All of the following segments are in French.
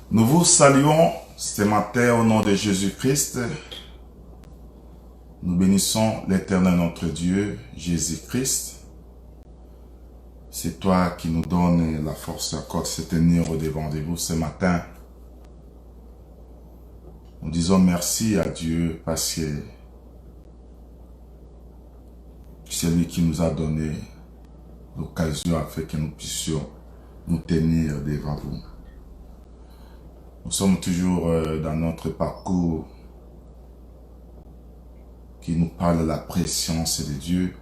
Nous vous saluons ce matin au nom de Jésus-Christ. Nous bénissons l'Éternel notre Dieu, Jésus-Christ. C'est toi qui nous donnes la force encore de se tenir au devant de vous ce matin. Nous disons merci à Dieu parce que c'est lui qui nous a donné l'occasion afin que nous puissions nous tenir devant vous. Nous sommes toujours dans notre parcours qui nous parle de la préscience de Dieu.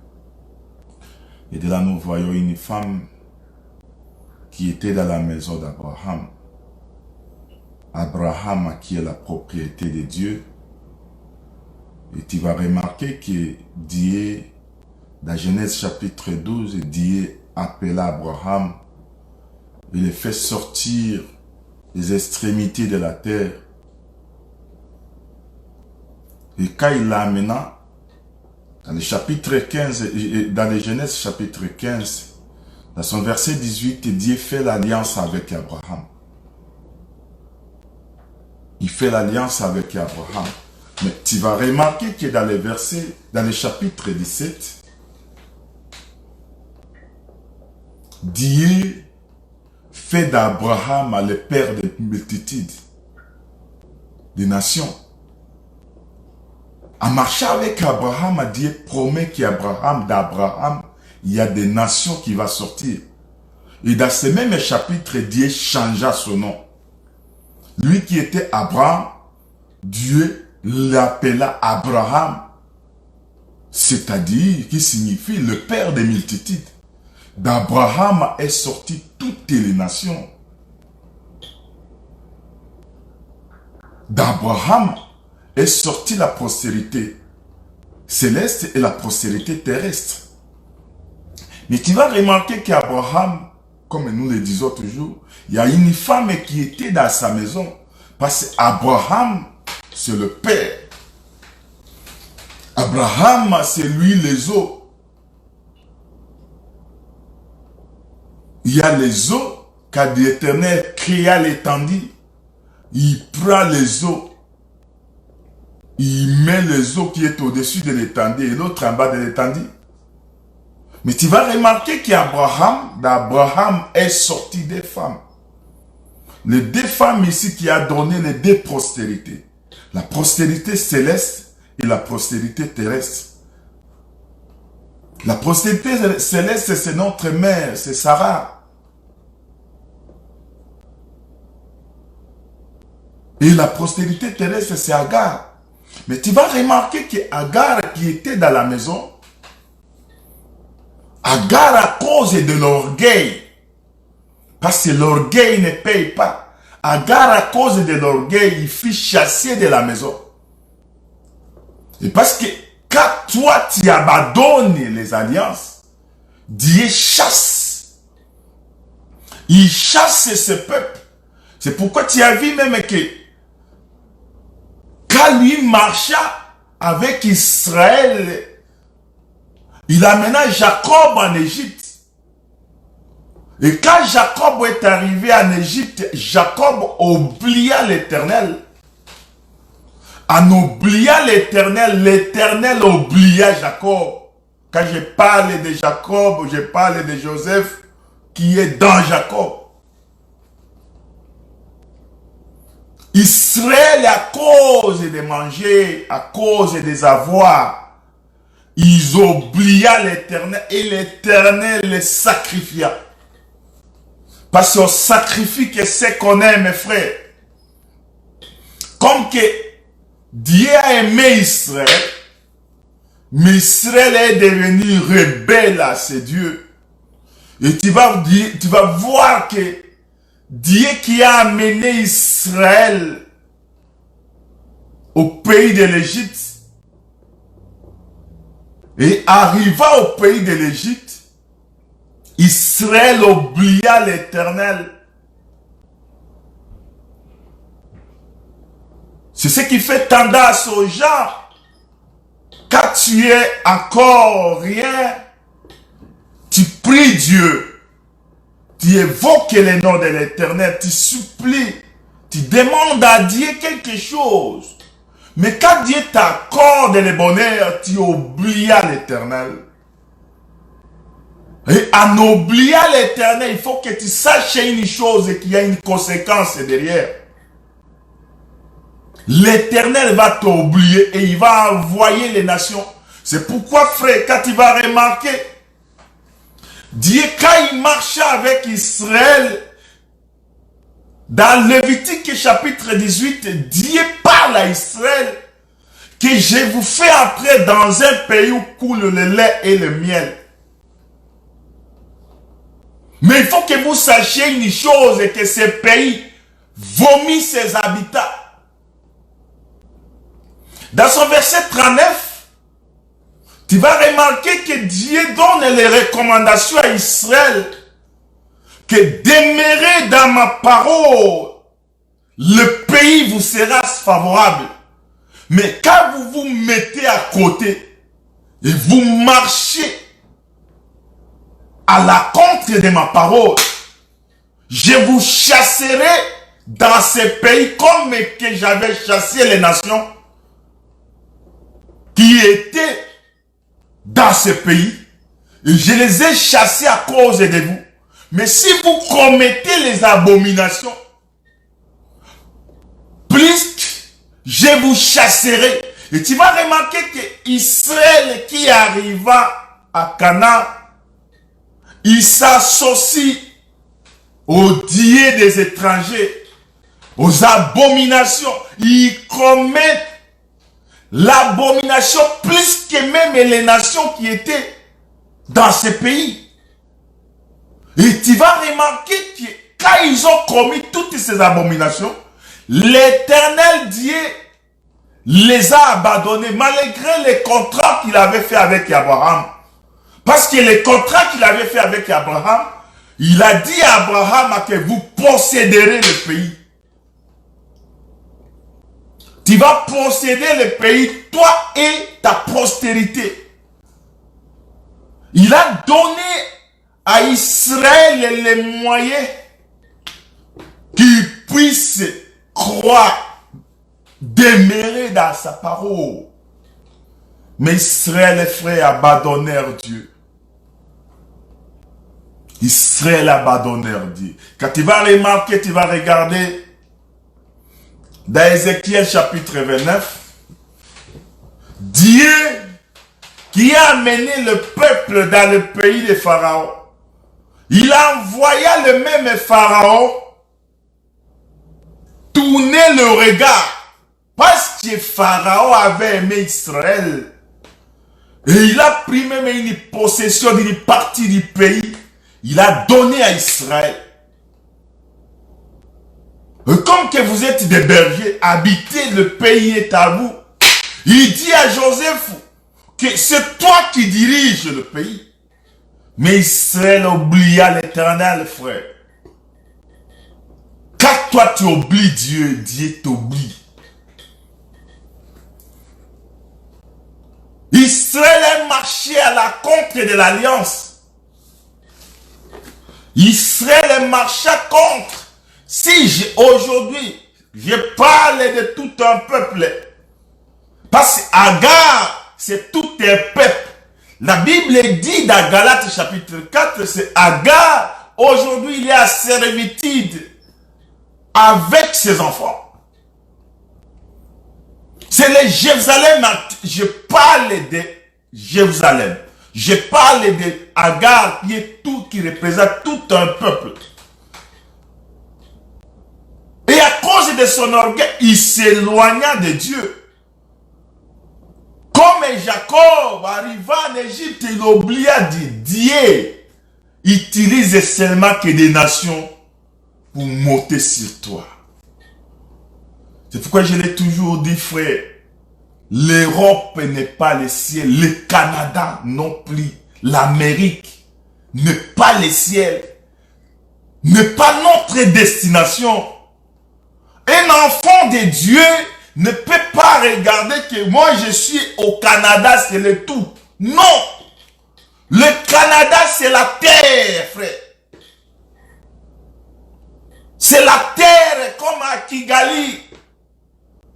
Et de là, nous voyons une femme qui était dans la maison d'Abraham. Abraham qui est la propriété de Dieu. Et tu vas remarquer que Dieu, dans Genèse chapitre 12, Dieu appela Abraham. Il le fait sortir les extrémités de la terre. Et quand il l'amena, dans le chapitre 15, dans le Genèse chapitre 15, dans son verset 18, Dieu fait l'alliance avec Abraham. Il fait l'alliance avec Abraham. Mais tu vas remarquer que dans les versets, dans le chapitre 17, Dieu fait d'Abraham le père de multitudes, des nations. En marchant avec Abraham, Dieu promet d'Abraham, il y a des nations qui vont sortir. Et dans ce même chapitre, Dieu changea son nom. Lui qui était Abraham, Dieu l'appela Abraham, c'est-à-dire qui signifie le père des multitudes. D'Abraham est sorti toutes les nations. D'Abraham est sortie la postérité céleste et la postérité terrestre. Mais tu vas remarquer qu'Abraham, comme nous le disons toujours, il y a une femme qui était dans sa maison. Parce qu'Abraham, c'est le père. Abraham, c'est lui les eaux. Il y a les eaux, quand l'Éternel créa l'étendue, il prend les eaux, il met les eaux qui est au-dessus de l'étendue et l'autre en bas de l'étendue. Mais tu vas remarquer d'Abraham est sorti des femmes. Les deux femmes ici qui a donné les deux postérités. La postérité céleste et la postérité terrestre. La postérité céleste, c'est notre mère, c'est Sarah. Et la postérité terrestre, c'est Agar. Mais tu vas remarquer que Agar qui était dans la maison, Agar à cause de l'orgueil, parce que l'orgueil ne paye pas, Agar à cause de l'orgueil, il fut chassé de la maison. Et parce que quand toi tu abandonnes les alliances, Dieu chasse. Il chasse ce peuple. C'est pourquoi tu as vu même que quand lui marcha avec Israël, il amena Jacob en Égypte. Et quand Jacob est arrivé en Égypte, Jacob oublia l'Éternel. En oubliant l'Éternel, l'Éternel oublia Jacob. Quand je parle de Jacob, je parle de Joseph qui est dans Jacob. Israël, à cause de manger, à cause des avoirs, ils oubliaient l'Éternel et l'Éternel les sacrifia. Parce qu'on sacrifie que ce qu'on aime, mes frères. Comme que Dieu a aimé Israël, mais Israël est devenu rebelle à ses dieux. Et tu vas voir que Dieu qui a amené Israël au pays de l'Égypte et arriva au pays de l'Égypte, Israël oublia l'Éternel. C'est ce qui fait tendance aux gens. Quand tu es encore rien, tu pries Dieu. Tu évoques le nom de l'Éternel, tu supplies, tu demandes à Dieu quelque chose. Mais quand Dieu t'accorde le bonheur, tu oublies l'Éternel. Et en oubliant l'Éternel, il faut que tu saches une chose et qu'il y a une conséquence derrière. L'Éternel va t'oublier et il va envoyer les nations. C'est pourquoi, frère, quand tu vas remarquer, Dieu, quand il marchait avec Israël, dans Lévitique chapitre 18, Dieu parle à Israël que je vous fais entrer dans un pays où coule le lait et le miel. Mais il faut que vous sachiez une chose, que ce pays vomit ses habitants. Dans son verset 39, tu vas remarquer que Dieu donne les recommandations à Israël que demeurez dans ma parole, le pays vous sera favorable. Mais quand vous vous mettez à côté et vous marchez à la contre de ma parole, je vous chasserai dans ces pays comme que j'avais chassé les nations qui étaient dans ce pays. Et je les ai chassés à cause de vous. Mais si vous commettez les abominations, plus je vous chasserai. Et tu vas remarquer que Israël qui arriva à Canaan, il s'associe aux dieux des étrangers, aux abominations. Il commet l'abomination plus que même les nations qui étaient dans ce pays. Et tu vas remarquer que quand ils ont commis toutes ces abominations, l'Éternel Dieu les a abandonnés malgré les contrats qu'il avait fait avec Abraham. Parce que les contrats qu'il avait fait avec Abraham, il a dit à Abraham que vous posséderez le pays. Tu vas posséder le pays, toi et ta postérité. Il a donné à Israël les moyens qu'ils puissent croire, demeurer dans sa parole. Mais Israël, les frères, abandonnèrent Dieu. Israël abandonnèrent Dieu. Quand tu vas remarquer, tu vas regarder dans Ézéchiel chapitre 29, Dieu qui a amené le peuple dans le pays de Pharaon, il envoya le même Pharaon tourner le regard parce que Pharaon avait aimé Israël et il a pris même une possession d'une partie du pays, il a donné à Israël. Et comme que vous êtes des bergers, habitez, le pays est à vous. Il dit à Joseph que c'est toi qui diriges le pays. Mais Israël oublia l'Éternel, frère. Quand toi tu oublies Dieu, Dieu t'oublie. Israël a marché à la contre de l'alliance. Israël a marché contre. Si aujourd'hui, je parle de tout un peuple, parce qu'Agar, c'est tout un peuple. La Bible dit dans Galates chapitre 4, c'est Agar, aujourd'hui il est à servitude avec ses enfants. C'est le Jérusalem, je parle de Jérusalem. Je parle de Agar qui est tout, qui représente tout un peuple. Et à cause de son orgueil, il s'éloigna de Dieu. Comme Jacob arriva en Égypte, il oublia de Dieu. Il utilise seulement que des nations pour monter sur toi. C'est pourquoi je l'ai toujours dit, frère. L'Europe n'est pas le ciel. Le Canada non plus. L'Amérique n'est pas le ciel. N'est pas notre destination. Un enfant de Dieu ne peut pas regarder que moi je suis au Canada, c'est le tout. Non. Le Canada, c'est la terre, frère. C'est la terre comme à Kigali,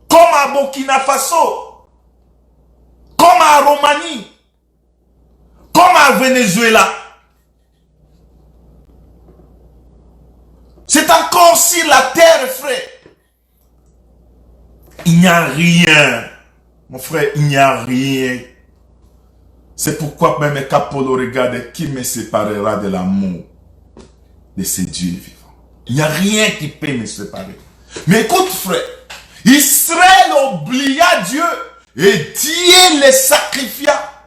comme à Burkina Faso, comme à Roumanie, comme à Venezuela. C'est encore si la terre, frère. Il n'y a rien. Mon frère, il n'y a rien. C'est pourquoi même quand Paul regarde, qui me séparera de l'amour de ce Dieu vivant. Il n'y a rien qui peut me séparer. Mais écoute, frère, Israël oublia Dieu et Dieu les sacrifia.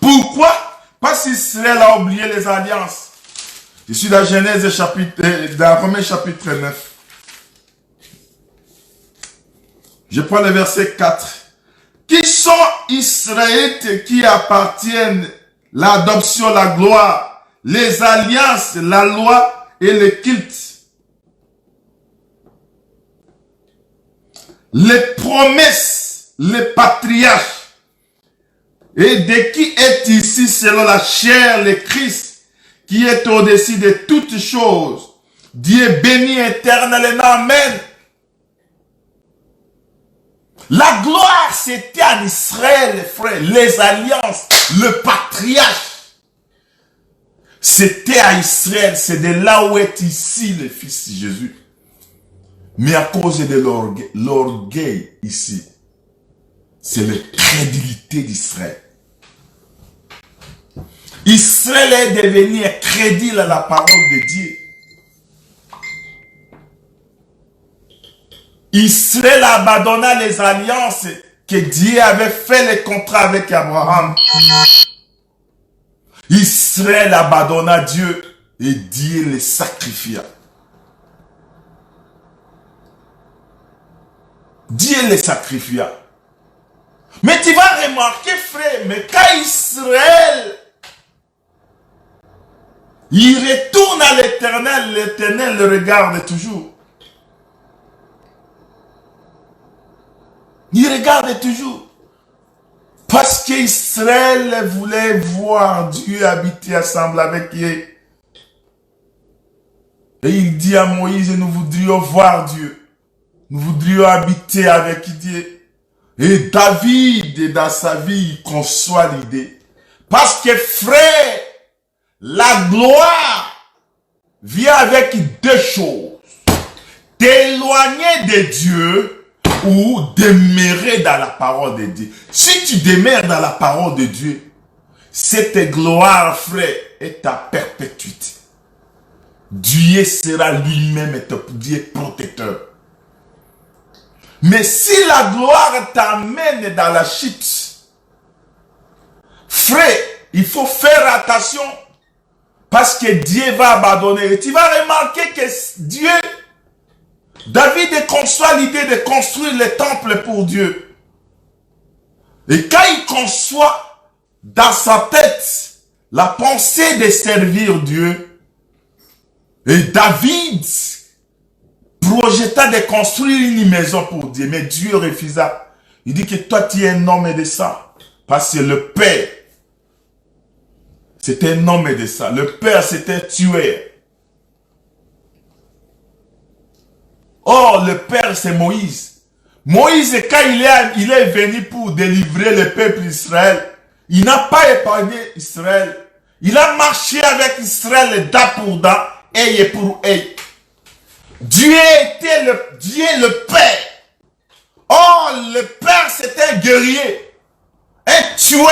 Pourquoi? Parce qu'Israël a oublié les alliances. Je suis dans Genèse chapitre, dans Romains chapitre 9. Je prends le verset 4. Qui sont Israélites qui appartiennent l'adoption, la gloire, les alliances, la loi et le culte. Les promesses, les patriarches. Et de qui est ici selon la chair le Christ qui est au-dessus de toutes choses. Dieu béni éternellement. Amen. La gloire, c'était en Israël, frère. Les alliances, le patriarche. C'était à Israël. C'est de là où est ici le Fils de Jésus. Mais à cause de l'orgueil ici, c'est la crédulité d'Israël. Israël est devenu crédule à la parole de Dieu. Israël abandonna les alliances que Dieu avait fait les contrats avec Abraham. Israël abandonna Dieu et Dieu les sacrifia. Dieu les sacrifia. Mais tu vas remarquer, frère, mais quand Israël il retourne à l'Éternel, l'Éternel le regarde toujours. Il regarde toujours. Parce qu'Israël voulait voir Dieu habiter ensemble avec eux. Et il dit à Moïse, nous voudrions voir Dieu. Nous voudrions habiter avec Dieu. Et David, dans sa vie, il conçoit l'idée. Parce que frère, la gloire vient avec deux choses. T'éloigner de Dieu ou demeurer dans la parole de Dieu. Si tu demeures dans la parole de Dieu, cette gloire, frère, est ta perpétuité. Dieu sera lui-même ton Dieu protecteur. Mais si la gloire t'amène dans la chute, frère, il faut faire attention parce que Dieu va abandonner. Et tu vas remarquer que Dieu, David conçoit l'idée de construire le temple pour Dieu. Et quand il conçoit dans sa tête la pensée de servir Dieu, et David projeta de construire une maison pour Dieu, mais Dieu refusa. Il dit que toi tu es un homme de ça. Parce que le père, c'était un homme de ça. Le père, c'était un tueur. Or, le père, c'est Moïse. Moïse, quand il est venu pour délivrer le peuple d'Israël, il n'a pas épargné Israël. Il a marché avec Israël dent pour dent, œil pour œil. Dieu était le père. Or, le père, c'était un guerrier, un tueur.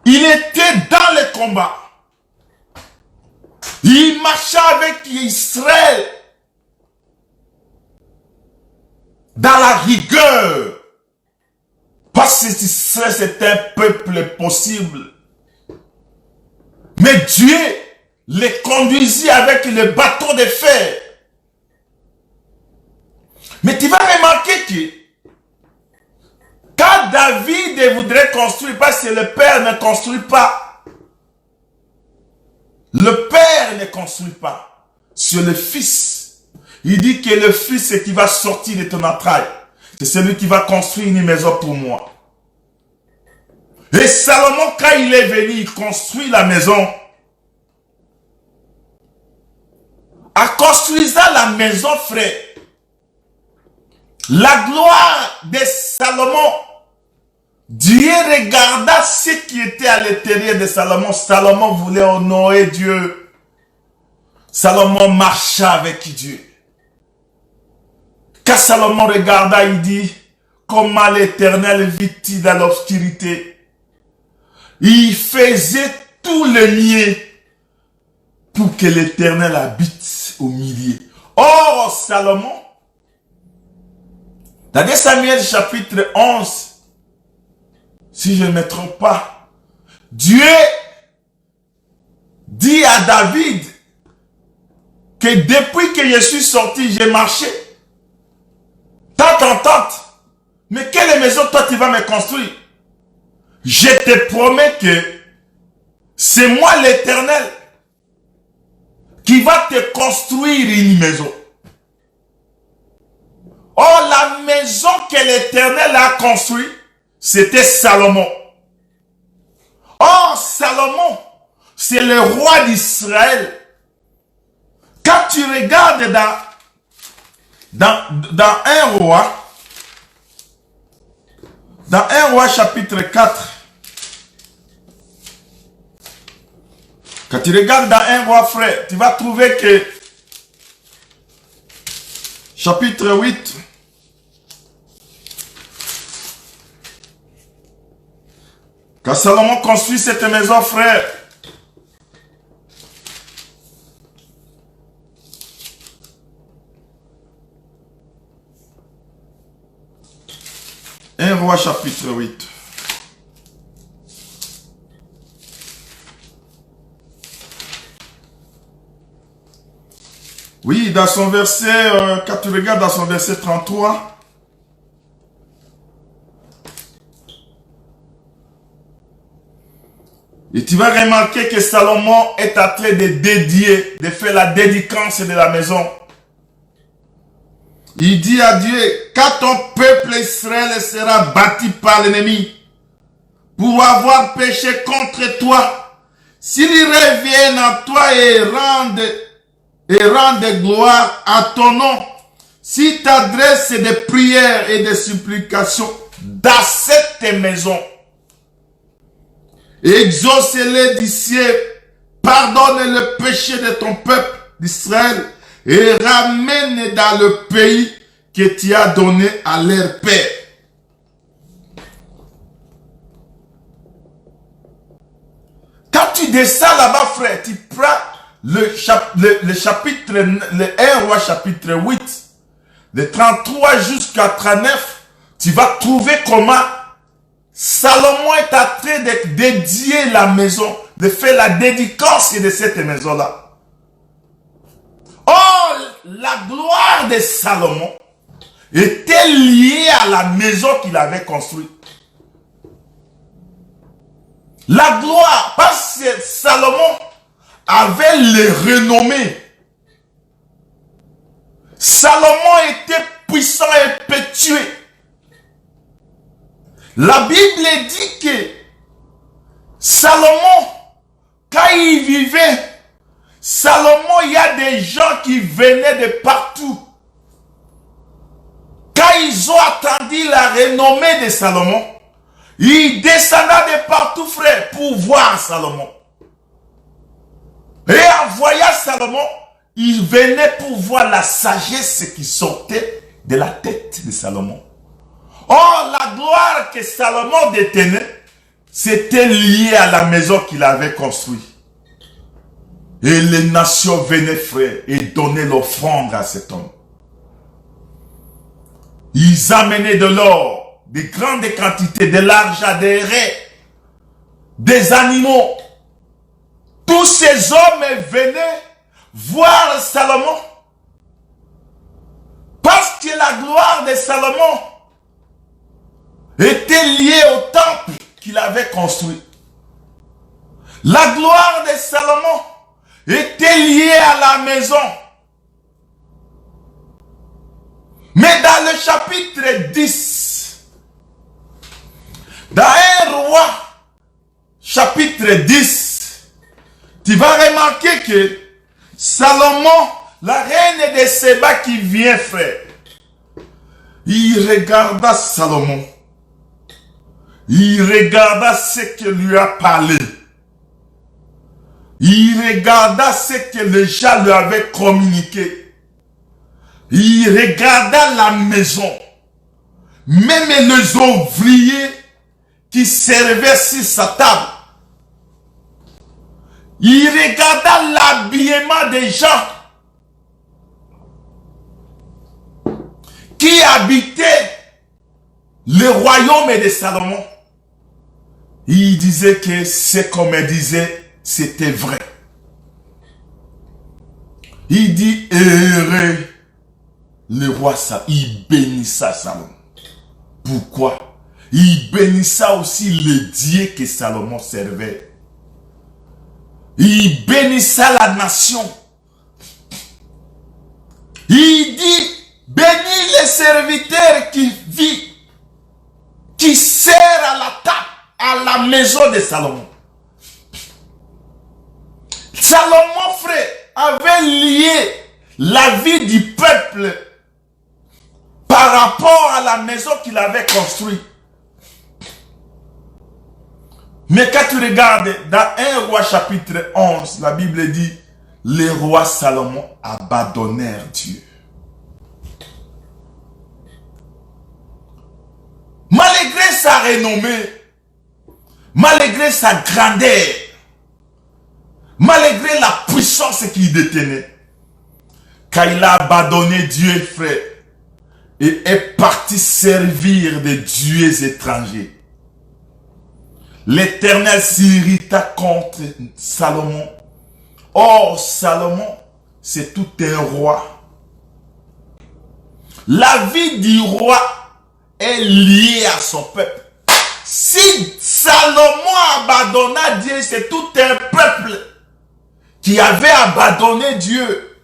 Il était dans le combat. Il marchait avec Israël dans la rigueur. Parce que Israël, c'est un peuple possible. Mais Dieu les conduisit avec le bâton de fer. Mais tu vas remarquer que quand David voudrait construire, parce que le père ne construit pas. Le père ne construit pas. C'est le fils. Il dit que le fils, c'est qui va sortir de ton entraille. C'est celui qui va construire une maison pour moi. Et Salomon, quand il est venu, il construit la maison. En construisant la maison, frère, la gloire de Salomon, Dieu regarda ce qui était à l'intérieur de Salomon. Salomon voulait honorer Dieu. Salomon marcha avec Dieu. Quand Salomon regarda, il dit, comment l'Éternel vit-il dans l'obscurité. Il faisait tout le mieux pour que l'Éternel habite au milieu. Or, Salomon, dans 2 Samuel chapitre 11, si je ne me trompe pas, Dieu dit à David que depuis que je suis sorti, j'ai marché. Tante, mais quelle maison toi tu vas me construire? Je te promets que c'est moi l'Éternel qui va te construire une maison. Or, la maison que l'Éternel a construite, c'était Salomon. Or, Salomon, c'est le roi d'Israël. Quand tu regardes dans un roi chapitre 4, quand tu regardes dans un roi, frère, tu vas trouver que chapitre 8, quand Salomon construit cette maison, frère, un roi chapitre 8. Oui, dans son verset, quand tu regardes dans son verset 33, et tu vas remarquer que Salomon est en train de dédier, de faire la dédicance de la maison. Il dit à Dieu, quand ton peuple Israël sera bâti par l'ennemi, pour avoir péché contre toi, s'ils reviennent à toi et rendent gloire à ton nom, si tu adresses des prières et des supplications dans cette maison, exauce-les du ciel, pardonne le péché de ton peuple d'Israël et ramène dans le pays que tu as donné à leur père. Quand tu descends là-bas, frère, tu prends le chapitre, le 1 roi chapitre 8, de 33 jusqu'à 39, tu vas trouver comment Salomon est en train de dédier la maison, de faire la dédicace de cette maison-là. Oh, la gloire de Salomon était liée à la maison qu'il avait construite. La gloire, parce que Salomon avait le renommé. Salomon était puissant et impétueux. La Bible dit que Salomon, quand il vivait, Salomon, il y a des gens qui venaient de partout. Quand ils ont entendu la renommée de Salomon, ils descendaient de partout, frère, pour voir Salomon. Et en voyant Salomon, ils venaient pour voir la sagesse qui sortait de la tête de Salomon. Or, la gloire que Salomon détenait, c'était lié à la maison qu'il avait construite. Et les nations venaient, frère, et donnaient l'offrande à cet homme. Ils amenaient de l'or, de grandes quantités, de l'argent, des raies, des animaux. Tout tous ces hommes venaient voir Salomon parce que la gloire de Salomon était liée au temple qu'il avait construit. La gloire de Salomon était liée à la maison. Mais dans le chapitre 10, dans 1 Roi, chapitre 10, tu vas remarquer que Salomon, la reine de Séba qui vient, frère, il regarda Salomon. Il regarda ce que lui a parlé. Il regarda ce que les gens lui avaient communiqué. Il regarda la maison. Même les ouvriers qui servaient sur sa table. Il regarda l'habillement des gens qui habitaient le royaume de Salomon. Il disait que ce qu'on me disait, c'était vrai. Il dit, heureux le roi Salomon. Il bénissa Salomon. Pourquoi? Il bénissa aussi le Dieu que Salomon servait. Il bénissa la nation. Il dit, bénis les serviteurs qui vivent, qui sert à la table, à la maison de Salomon. Salomon, frère, avait lié la vie du peuple par rapport à la maison qu'il avait construite. Mais quand tu regardes dans 1 Roi chapitre 11, la Bible dit, les rois Salomon abandonnèrent Dieu. Malgré sa renommée, malgré sa grandeur, malgré la puissance qu'il détenait, quand il a abandonné Dieu, frère, et est parti servir des dieux étrangers, l'Éternel s'irrita contre Salomon. Or, Salomon, c'est tout un roi. La vie du roi est liée à son peuple. Si Salomon abandonna Dieu, c'est tout un peuple qui avait abandonné Dieu.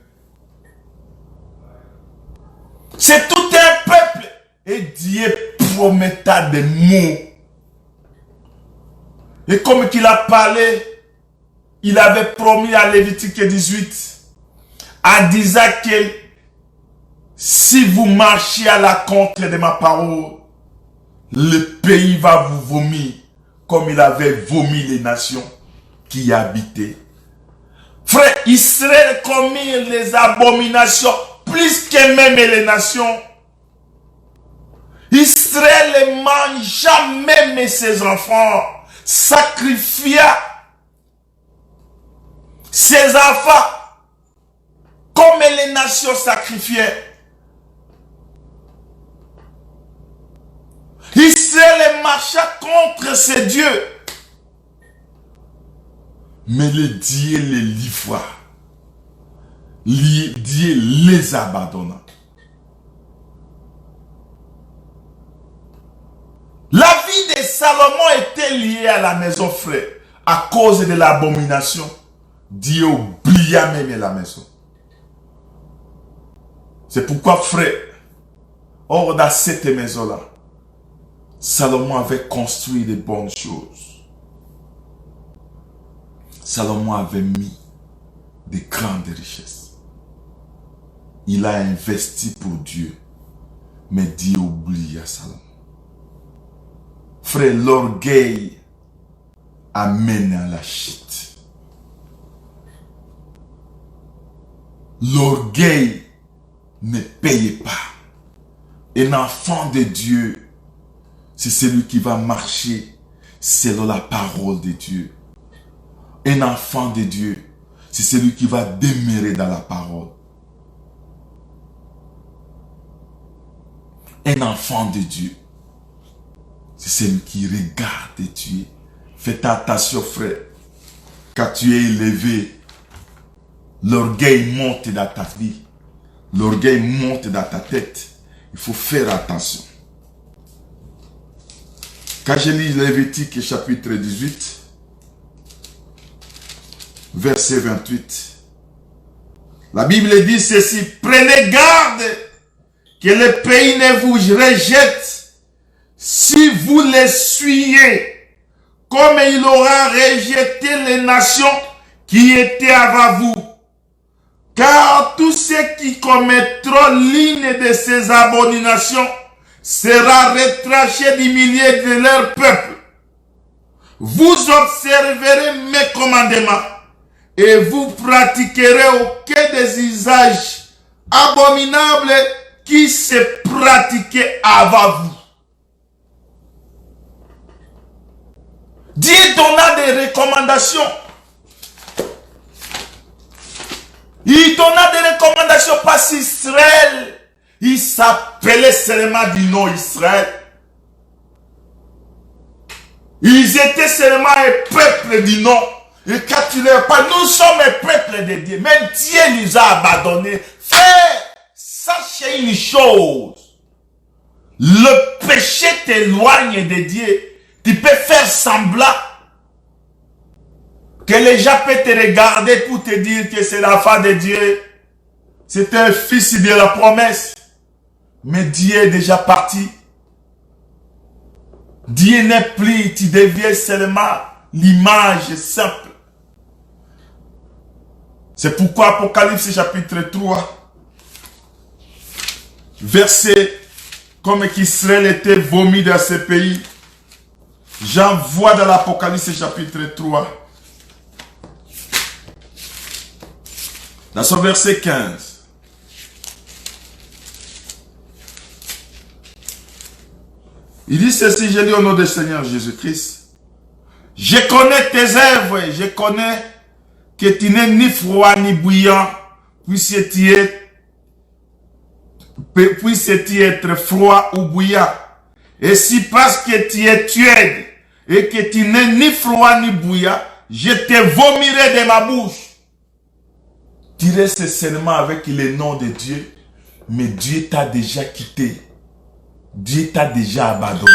C'est tout un peuple. Et Dieu prometta des mots. Et comme il a parlé, il avait promis à Lévitique 18, en disant que si vous marchez à la contre de ma parole, le pays va vous vomir comme il avait vomi les nations qui y habitaient. Frère, Israël commet les abominations plus que même les nations. Israël ne mangea même ses enfants, sacrifia ses enfants comme les nations sacrifiaient. Israël marcha contre ses dieux. Mais le Dieu les livra. Dieu les abandonna. La vie de Salomon était liée à la maison, frère. À cause de l'abomination, Dieu oublia même la maison. C'est pourquoi, frère, hors de cette maison-là, Salomon avait construit de bonnes choses. Salomon avait mis de grandes richesses. Il a investi pour Dieu, mais Dieu oublia Salomon. Frère, l'orgueil amène à la chute. L'orgueil ne paye pas. Un enfant de Dieu, c'est celui qui va marcher selon la parole de Dieu. Un enfant de Dieu, c'est celui qui va demeurer dans la parole. Un enfant de Dieu, c'est celui qui regarde Dieu. Faites attention, frère. quand tu es élevé, l'orgueil monte dans ta vie. L'orgueil monte dans ta tête. Il faut faire attention. Quand je lis Lévitique chapitre 18, verset 28, la Bible dit ceci: prenez garde que le pays ne vous rejette si vous les suivez, comme il aura rejeté les nations qui étaient avant vous. Car tous ceux qui commettront l'une de ces abominations sera retranché du milieu de leur peuple. Vous observerez mes commandements et vous pratiquerez aucun des usages abominables qui se pratiquaient avant vous. Dieu donna des recommandations. Il donna des recommandations parce qu'Israël, il s'appelait seulement du nom Israël. Ils étaient seulement un peuple du nom. Et quand tu leur parles, nous sommes un peuple de Dieu. Même Dieu nous a abandonnés. Frère, sachez une chose. Le péché t'éloigne de Dieu. Tu peux faire semblant que les gens peuvent te regarder pour te dire que c'est l'enfant de Dieu. C'est un fils de la promesse. Mais Dieu est déjà parti. Dieu n'est plus, tu deviens seulement l'image simple. C'est pourquoi Apocalypse chapitre 3, verset comme qu'Israël était vomi dans ce pays. J'en vois dans l'Apocalypse chapitre 3. Dans son verset 15. Il dit ceci, je lis au nom du Seigneur Jésus-Christ. Je connais tes œuvres, je connais que tu n'es ni froid ni bouillant, puisses-tu être froid ou bouillant. Et si parce que tu es tiède et que tu n'es ni froid ni bouillant, je te vomirai de ma bouche. Tu restes seulement avec le nom de Dieu, mais Dieu t'a déjà quitté. Dieu t'a déjà abandonné.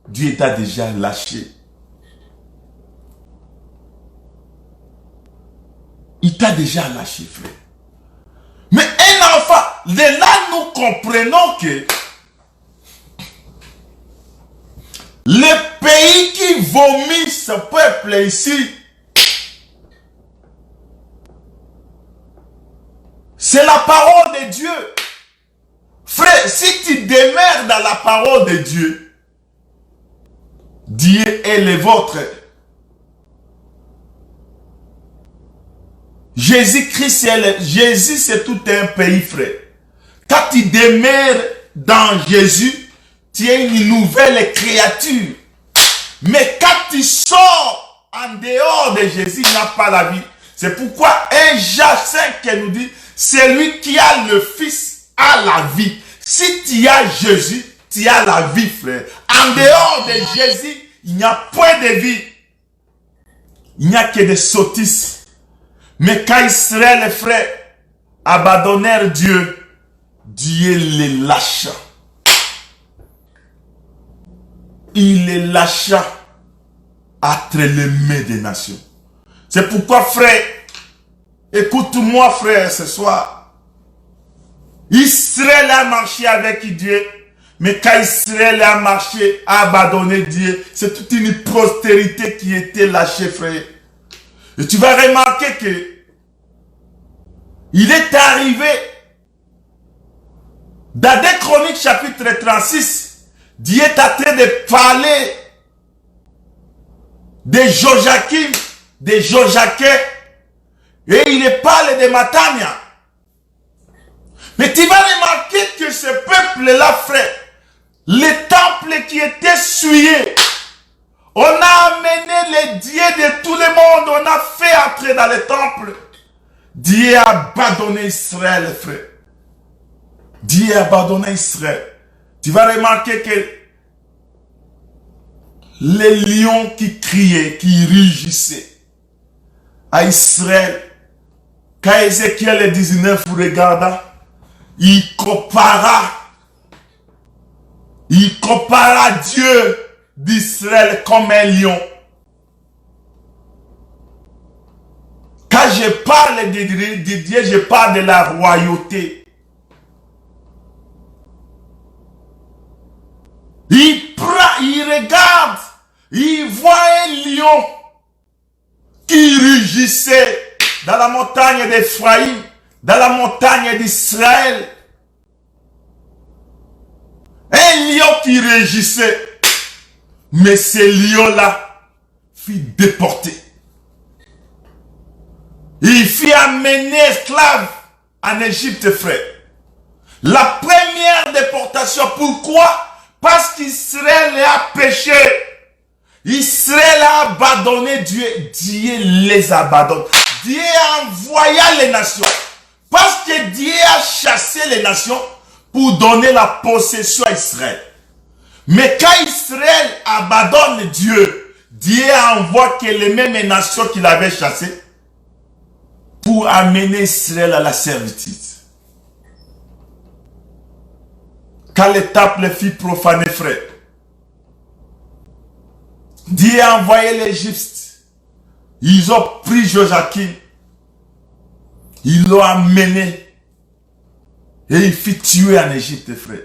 Dieu t'a déjà lâché. Il t'a déjà lâché, frère. Mais un enfant, de là nous comprenons que le pays qui vomit ce peuple ici, c'est la parole de Dieu. Frère, si tu demeures dans la parole de Dieu, Dieu est le vôtre. Jésus-Christ, Jésus c'est tout un pays, frère. Quand tu demeures dans Jésus, tu es une nouvelle créature. Mais quand tu sors en dehors de Jésus, il n'a pas la vie. C'est pourquoi 1 Jean 5 nous dit, celui qui a le Fils a la vie. Si tu as Jésus, tu as la vie, frère. En dehors de Jésus, il n'y a point de vie. Il n'y a que des sottises. Mais quand Israël, les frères, abandonnèrent Dieu, Dieu les lâcha. Il les lâcha entre les mains des nations. C'est pourquoi, frère, écoute-moi, frère, ce soir. Israël a marché avec Dieu, mais quand Israël a marché, a abandonné Dieu, c'est toute une postérité qui était lâchée, frère. Et tu vas remarquer que il est arrivé dans 2 Chroniques chapitre 36, Dieu est en train de parler de Joachim, de Joachim, et il parle de Matania. Mais tu vas remarquer que ce peuple-là, frère, les temples qui étaient souillés, on a amené les dieux de tout le monde, on a fait entrer dans les temples. Dieu a abandonné Israël, frère. Dieu a abandonné Israël. Tu vas remarquer que les lions qui criaient, qui rugissaient, à Israël. Quand Ézéchiel 19 regarda, il compara Dieu d'Israël comme un lion. Quand je parle de Dieu, je parle de la royauté. Il regarde, il voit un lion qui rugissait dans la montagne d'Ephraïm, dans la montagne d'Israël. Un lion qui rugissait. Mais ce lion-là fut déporté. Il fut amené esclave en Égypte, frère. La première déportation, pourquoi? Parce qu'Israël a péché. Israël a abandonné Dieu. Dieu les abandonne. Dieu envoya les nations. Parce que Dieu a chassé les nations pour donner la possession à Israël. Mais quand Israël abandonne Dieu, Dieu envoie que les mêmes nations qu'il avait chassées pour amener Israël à la servitude. Quand le temple fut profané, frère, Dieu a envoyé l'Égypte. Ils ont pris Joachim. Ils l'ont amené. Et il fut tué en Égypte, frère.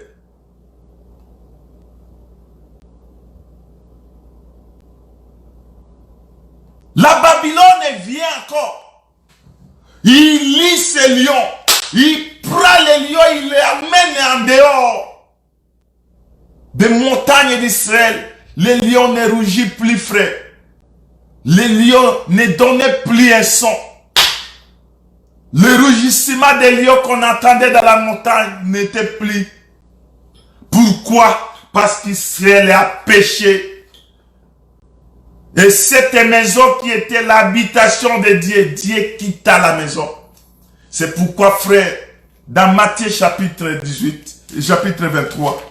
La Babylone vient encore. Il lit ces lions. Il prend les lions, il les amène en dehors des montagnes d'Israël. Les lions ne rougissent plus, frère. Les lions ne donnaient plus un son. Le rugissement des lions qu'on entendait dans la montagne n'était plus. Pourquoi? Parce qu'Israël a péché. Et cette maison qui était l'habitation de Dieu, Dieu quitta la maison. C'est pourquoi, frère, dans Matthieu chapitre 18, chapitre 23,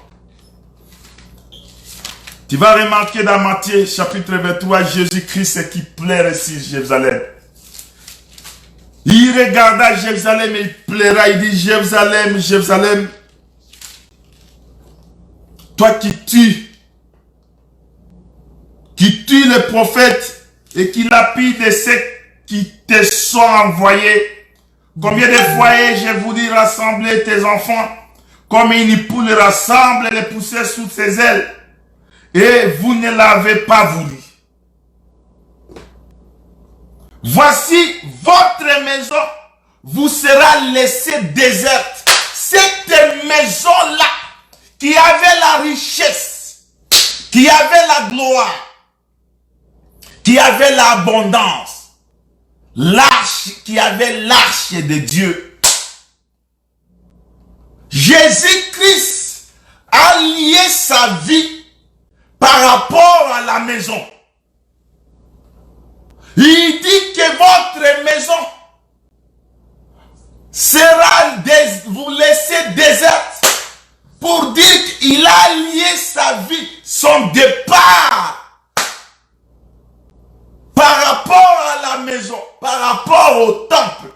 tu vas remarquer dans Matthieu chapitre 23, Jésus-Christ qui pleure sur Jérusalem. Il regarda Jérusalem et il pleura, il dit, Jérusalem, Jérusalem, toi qui tues les prophètes et qui lapides ceux qui te sont envoyés. Combien de fois ai-je voulu rassembler tes enfants comme une poule rassemble les poussées sous ses ailes, et vous ne l'avez pas voulu. Voici votre maison vous sera laissée déserte. Cette maison-là qui avait la richesse, qui avait la gloire, qui avait l'abondance, l'arche, qui avait l'arche de Dieu. Jésus-Christ a lié sa vie par rapport à la maison. Il dit que votre maison sera vous laissée déserte, pour dire qu'il a lié sa vie, son départ, par rapport à la maison, par rapport au temple.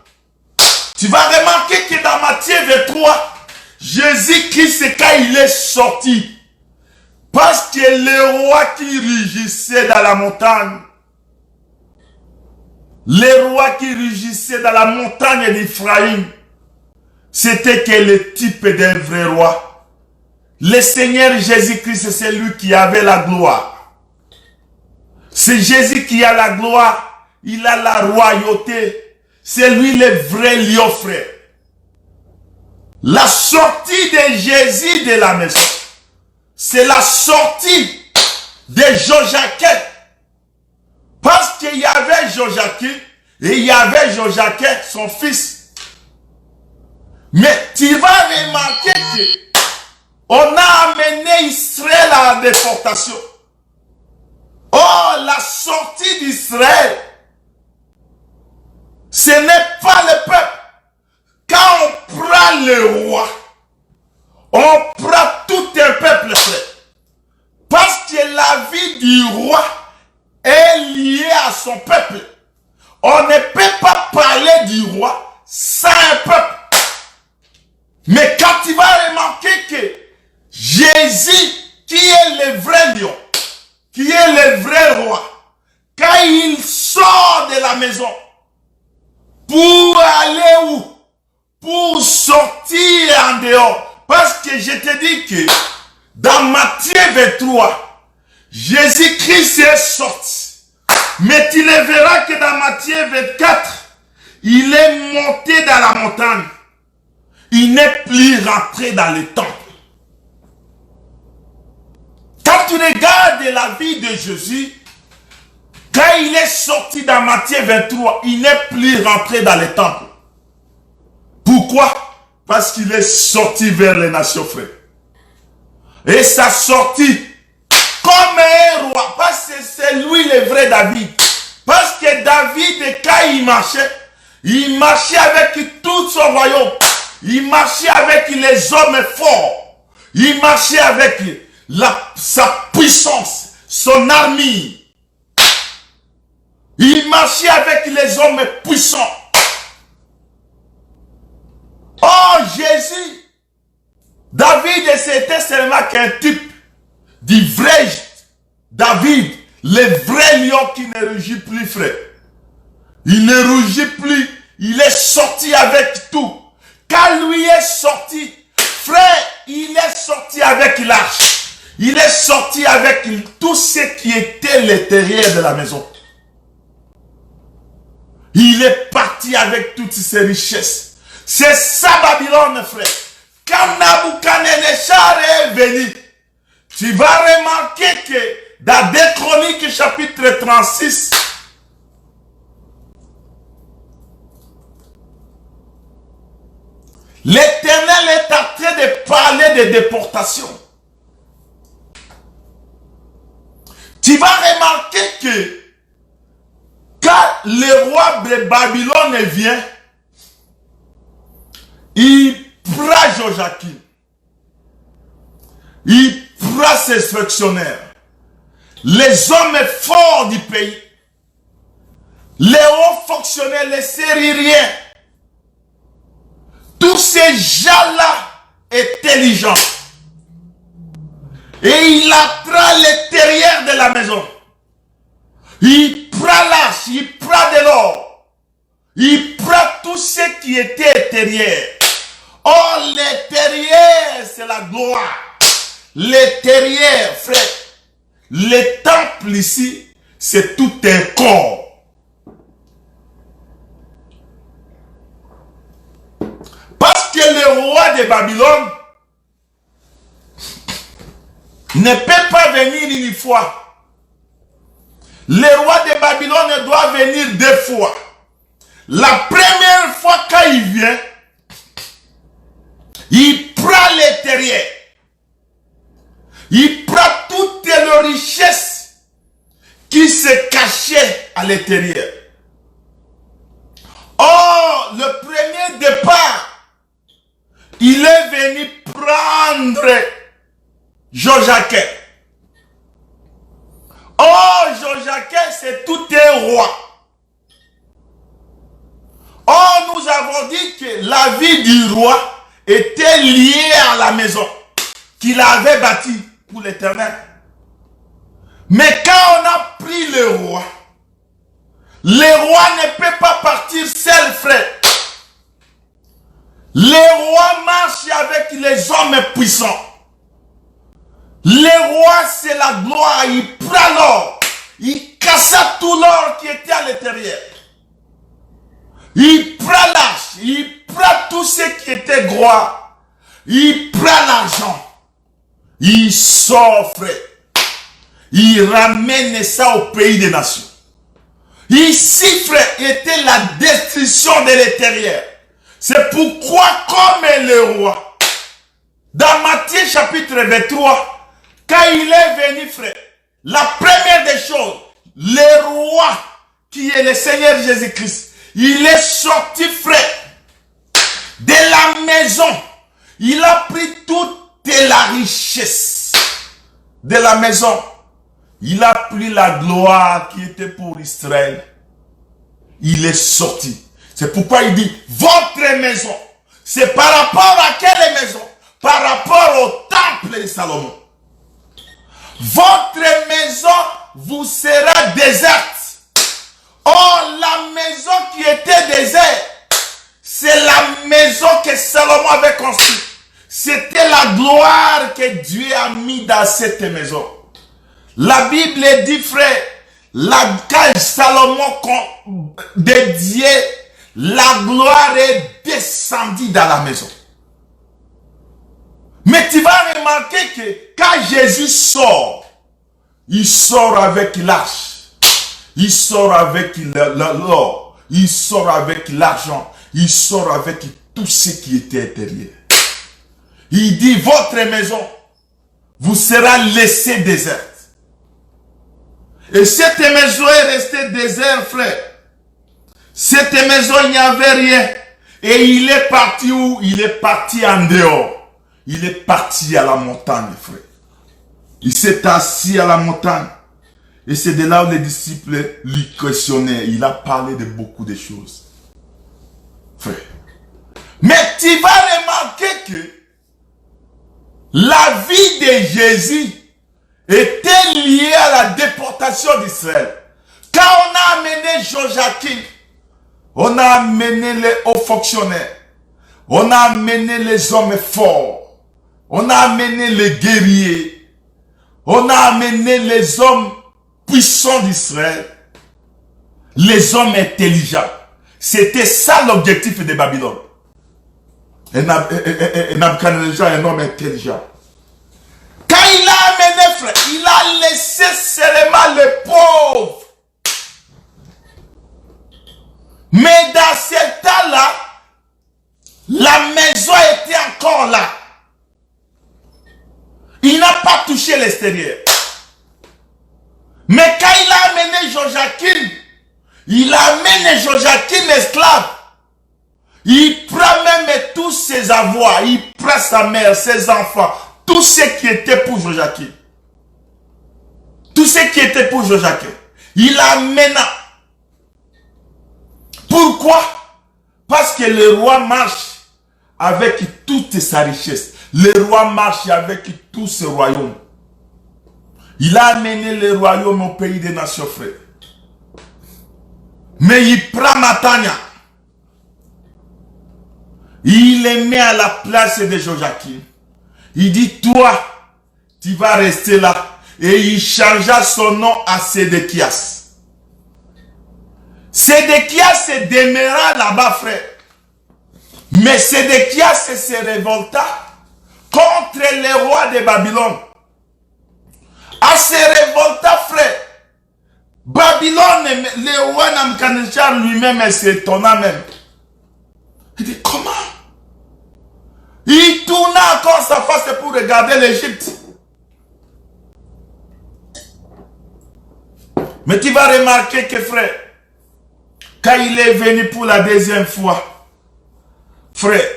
Tu vas remarquer que dans Matthieu 23, Jésus-Christ, quand il est sorti, parce que le roi qui rugissait dans la montagne, le roi qui rugissait dans la montagne d'Ephraïm, c'était que le type d'un vrai roi. Le Seigneur Jésus-Christ, c'est lui qui avait la gloire. C'est Jésus qui a la gloire, il a la royauté. C'est lui le vrai lion, frère. La sortie de Jésus de la maison, c'est la sortie de Joachim. Parce qu'il y avait Joachim et il y avait Joachim, son fils. Mais tu vas remarquer qu'on a amené Israël à la déportation. Oh, la sortie d'Israël, ce n'est pas le peuple. Quand on prend le roi, on prend tout un peuple, frère. Parce que la vie du roi est liée à son peuple. On ne peut pas parler du roi sans un peuple. Mais quand tu vas remarquer que Jésus, qui est le vrai lion, qui est le vrai roi, quand il sort de la maison, pour aller où? Pour sortir en dehors. Parce que je te dis que dans Matthieu 23, Jésus-Christ est sorti. Mais tu le verras que dans Matthieu 24, il est monté dans la montagne. Il n'est plus rentré dans le temple. Quand tu regardes la vie de Jésus, quand il est sorti dans Matthieu 23, il n'est plus rentré dans le temple. Pourquoi? Parce qu'il est sorti vers les nations, frères. Et sa sortie comme un roi, parce que c'est lui le vrai David. Parce que David, quand il marchait avec tout son royaume. Il marchait avec les hommes forts. Il marchait avec sa puissance, son armée. Il marchait avec les hommes puissants. Oh Jésus, David c'était seulement qu'un type du vrai David, le vrai lion qui ne rugit plus, frère. Il ne rugit plus, il est sorti avec tout. Quand lui est sorti, frère, il est sorti avec l'arche. Il est sorti avec tout ce qui était l'intérieur de la maison. Il est parti avec toutes ses richesses. C'est ça Babylone, frère. Quand Nabuchodonosor est venu, tu vas remarquer que dans 2 Chroniques chapitre 36, l'Éternel est en train de parler de déportation. Tu vas remarquer que quand le roi de Babylone vient, il prend Joachim. Il prend ses fonctionnaires. Les hommes forts du pays. Les hauts fonctionnaires, les sériens. Tous ces gens-là intelligents. Et il attrape l'intérieur de la maison. Il prend l'arche, il prend de l'or. Il prend tout ce qui était intérieur. Oh, l'intérieur, c'est la gloire. L'intérieur, frère. Le temple ici, c'est tout un corps. Parce que le roi de Babylone ne peut pas venir une fois. Le roi de Babylone doit venir 2 fois. La première fois quand il vient, il prend l'intérieur. Il prend toutes les richesses qui se cachaient à l'intérieur. Or, le premier départ, il est venu prendre Joachim. Oh, Joachim, c'est tout un roi. Oh, nous avons dit que la vie du roi était liée à la maison qu'il avait bâtie pour l'Éternel. Mais quand on a pris le roi ne peut pas partir seul, frère. Le roi marche avec les hommes puissants. Le roi, c'est la gloire. Il prend l'or. Il cassa tout l'or qui était à l'intérieur. Il prend l'arche. Il prend tout ce qui était gloire. Il prend l'argent. Il sort, frère. Il ramène ça au pays des nations. Ici, frère, était la destruction de l'intérieur. C'est pourquoi, comme le roi, dans Matthieu chapitre 23, quand il est venu, frère, la première des choses, le roi, qui est le Seigneur Jésus-Christ, il est sorti, frère, de la maison. Il a pris toute la richesse de la maison. Il a pris la gloire qui était pour Israël. il est sorti. C'est pourquoi il dit, votre maison. C'est par rapport à quelle maison? Par rapport au temple de Salomon. Votre maison vous sera déserte. Oh, la maison qui était déserte, c'est la maison que Salomon avait construite. C'était la gloire que Dieu a mis dans cette maison. La Bible dit, frère, quand Salomon dédiait, la gloire est descendue dans la maison. Mais tu vas remarquer que quand Jésus sort, il sort avec l'arche, il sort avec l'or, il sort avec l'argent, il sort avec tout ce qui était intérieur. Il dit, votre maison vous sera laissée déserte. Et cette maison est restée déserte, frère. Cette maison, il n'y avait rien. Et il est parti où? Il est parti en dehors. Il est parti à la montagne, frère. Il s'est assis à la montagne. Et c'est de là où les disciples lui questionnaient. Il a parlé de beaucoup de choses. Frère. Mais tu vas remarquer que la vie de Jésus était liée à la déportation d'Israël. Quand on a amené Joachim, on a amené les hauts fonctionnaires, on a amené les hommes forts, on a amené les guerriers, on a amené les hommes puissants d'Israël, les hommes intelligents. C'était ça l'objectif de Babylone. Et Nabuchodonosor, un homme intelligent. Quand il a amené, frère, il a laissé seulement les pauvres. Mais dans ce temps-là, la maison était encore là. Il n'a pas touché l'extérieur. Mais quand il a amené Joachim, il a amené Joachim esclave. Il prend même tous ses avoirs, il prend sa mère, ses enfants, tout ce qui était pour Joachim. Tout ce qui était pour Joachim. Il amena. Pourquoi? Parce que le roi marche avec toute sa richesse. Le roi marche avec tout ce royaume. Il a amené le royaume au pays des nations, frères. Mais il prend Matania. Il les met à la place de Joachim. Il dit, toi, tu vas rester là. Et il changea son nom à Sédéchias. Sédéchias se demeura là-bas, frère. Mais Sédéchias se révolta contre les rois de Babylone. À se révolta, frère. Babylone, le roi Nabuchodonosor lui-même s'étonna même. Il dit, comment? Il tourna encore sa face pour regarder l'Égypte. Mais tu vas remarquer que, frère, quand il est venu pour la deuxième fois, frère,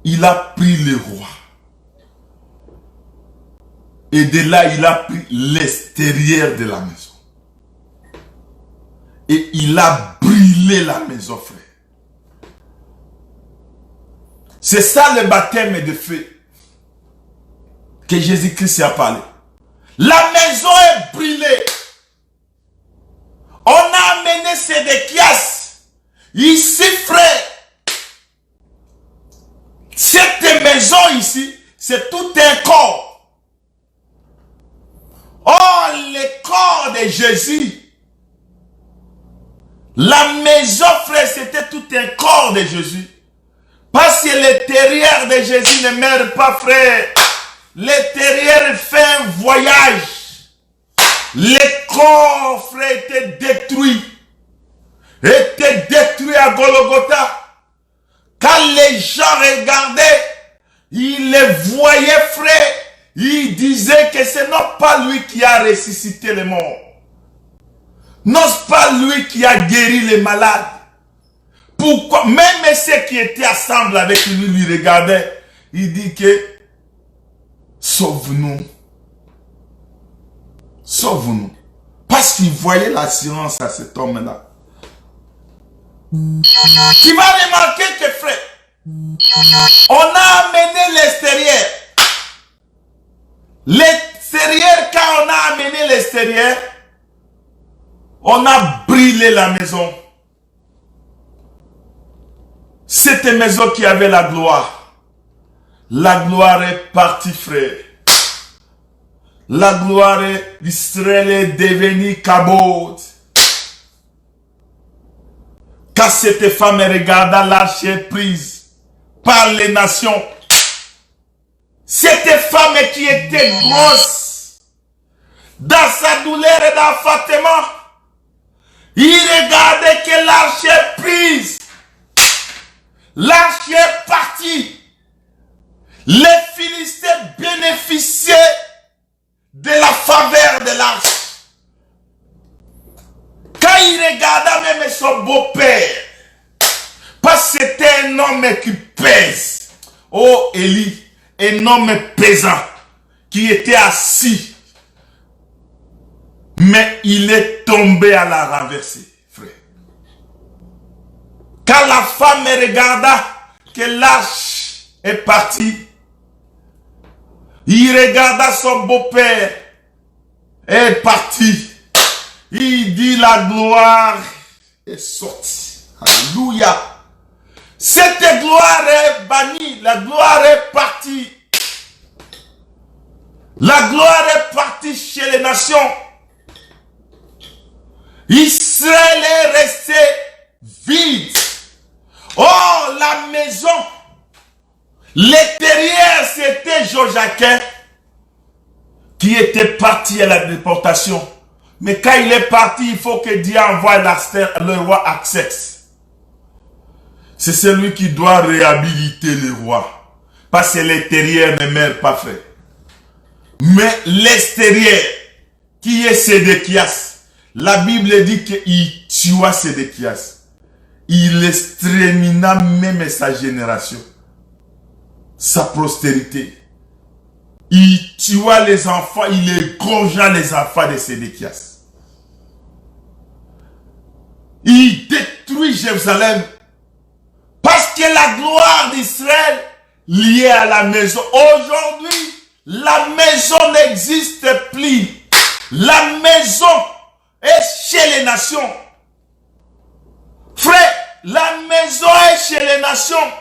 il a pris le roi. Et de là, il a pris l'extérieur de la maison. Et il a brûlé la maison, frère. C'est ça le baptême de feu que Jésus-Christ a parlé. La maison est brûlée. On a amené Sédéchias. Ici, frère. Cette maison ici, c'est tout un corps. Oh, le corps de Jésus. La maison, frère, c'était tout un corps de Jésus. Parce que l'intérieur de Jésus ne meurt pas, frère. L'intérieur fait un voyage. Le corps, frère, était détruit. Était détruit à Golgotha. Quand les gens regardaient, ils les voyaient, frère. Ils disaient que ce n'est pas lui qui a ressuscité les morts. Non, ce n'est pas lui qui a guéri les malades. Pourquoi? Même ceux qui étaient assemblés avec lui, lui regardaient. Il dit que sauve-nous. Sauve-nous. Parce qu'il voyait l'assurance à cet homme-là. Tu vas remarquer que frère, on a amené l'extérieur. L'extérieur, quand on a amené l'extérieur, on a brûlé la maison. Cette maison qui avait la gloire. La gloire est partie, frère. La gloire d'Israël est devenue cabode. Quand cette femme regarda l'arche prise par les nations, cette femme qui était grosse, dans sa douleur et dans l'enfantement, il regardait que l'arche est prise. L'arche est partie. Les Philistins bénéficiaient de la faveur de l'arche. Quand il regarda même son beau-père, parce que c'était un homme qui pèse. Oh Élie, un homme pesant, qui était assis. Mais il est tombé à la renversée, frère. Quand la femme regarda que l'arche est partie, il regarda son beau-père est parti. Il dit la gloire est sortie. Alléluia. Cette gloire est bannie. La gloire est partie. La gloire est partie chez les nations. Israël est resté vide. Oh, la maison. L'intérieur, c'était Joachim qui était parti à la déportation. Mais quand il est parti, il faut que Dieu envoie le roi Axès. C'est celui qui doit réhabiliter le roi. Parce que l'intérieur ne meurt pas, frère. Mais l'extérieur, qui est Sédéchias, la Bible dit qu'il tua Sédéchias. Il extermina même sa génération, sa postérité. Il tua les enfants, il égorgea les enfants de Sédéchias. Il détruit Jérusalem parce que la gloire d'Israël liée à la maison. Aujourd'hui, la maison n'existe plus. La maison est chez les nations. Frère, la maison est chez les nations.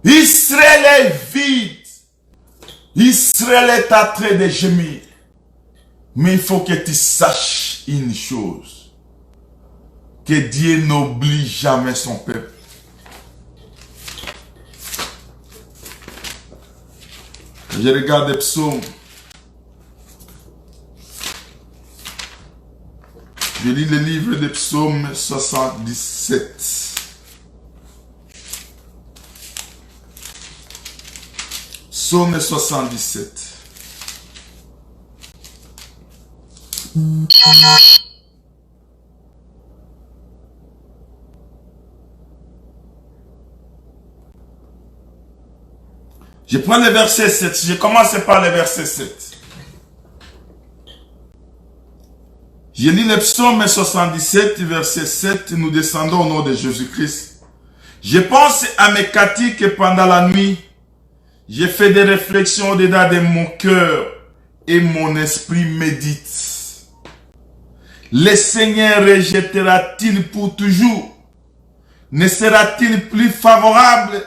Israël est vide. Israël est en train de gémir. Mais il faut que tu saches une chose. Que Dieu n'oublie jamais son peuple. Je regarde les psaumes. Je lis le livre des psaumes 77. Psaume 77. Je prends le verset 7. Je commence par le verset 7. Je lis le psaume 77, verset 7. Nous descendons au nom de Jésus-Christ. Je pense à mes cantiques pendant la nuit. J'ai fait des réflexions au-dedans de mon cœur et mon esprit médite. Le Seigneur rejettera-t-il pour toujours? Ne sera-t-il plus favorable?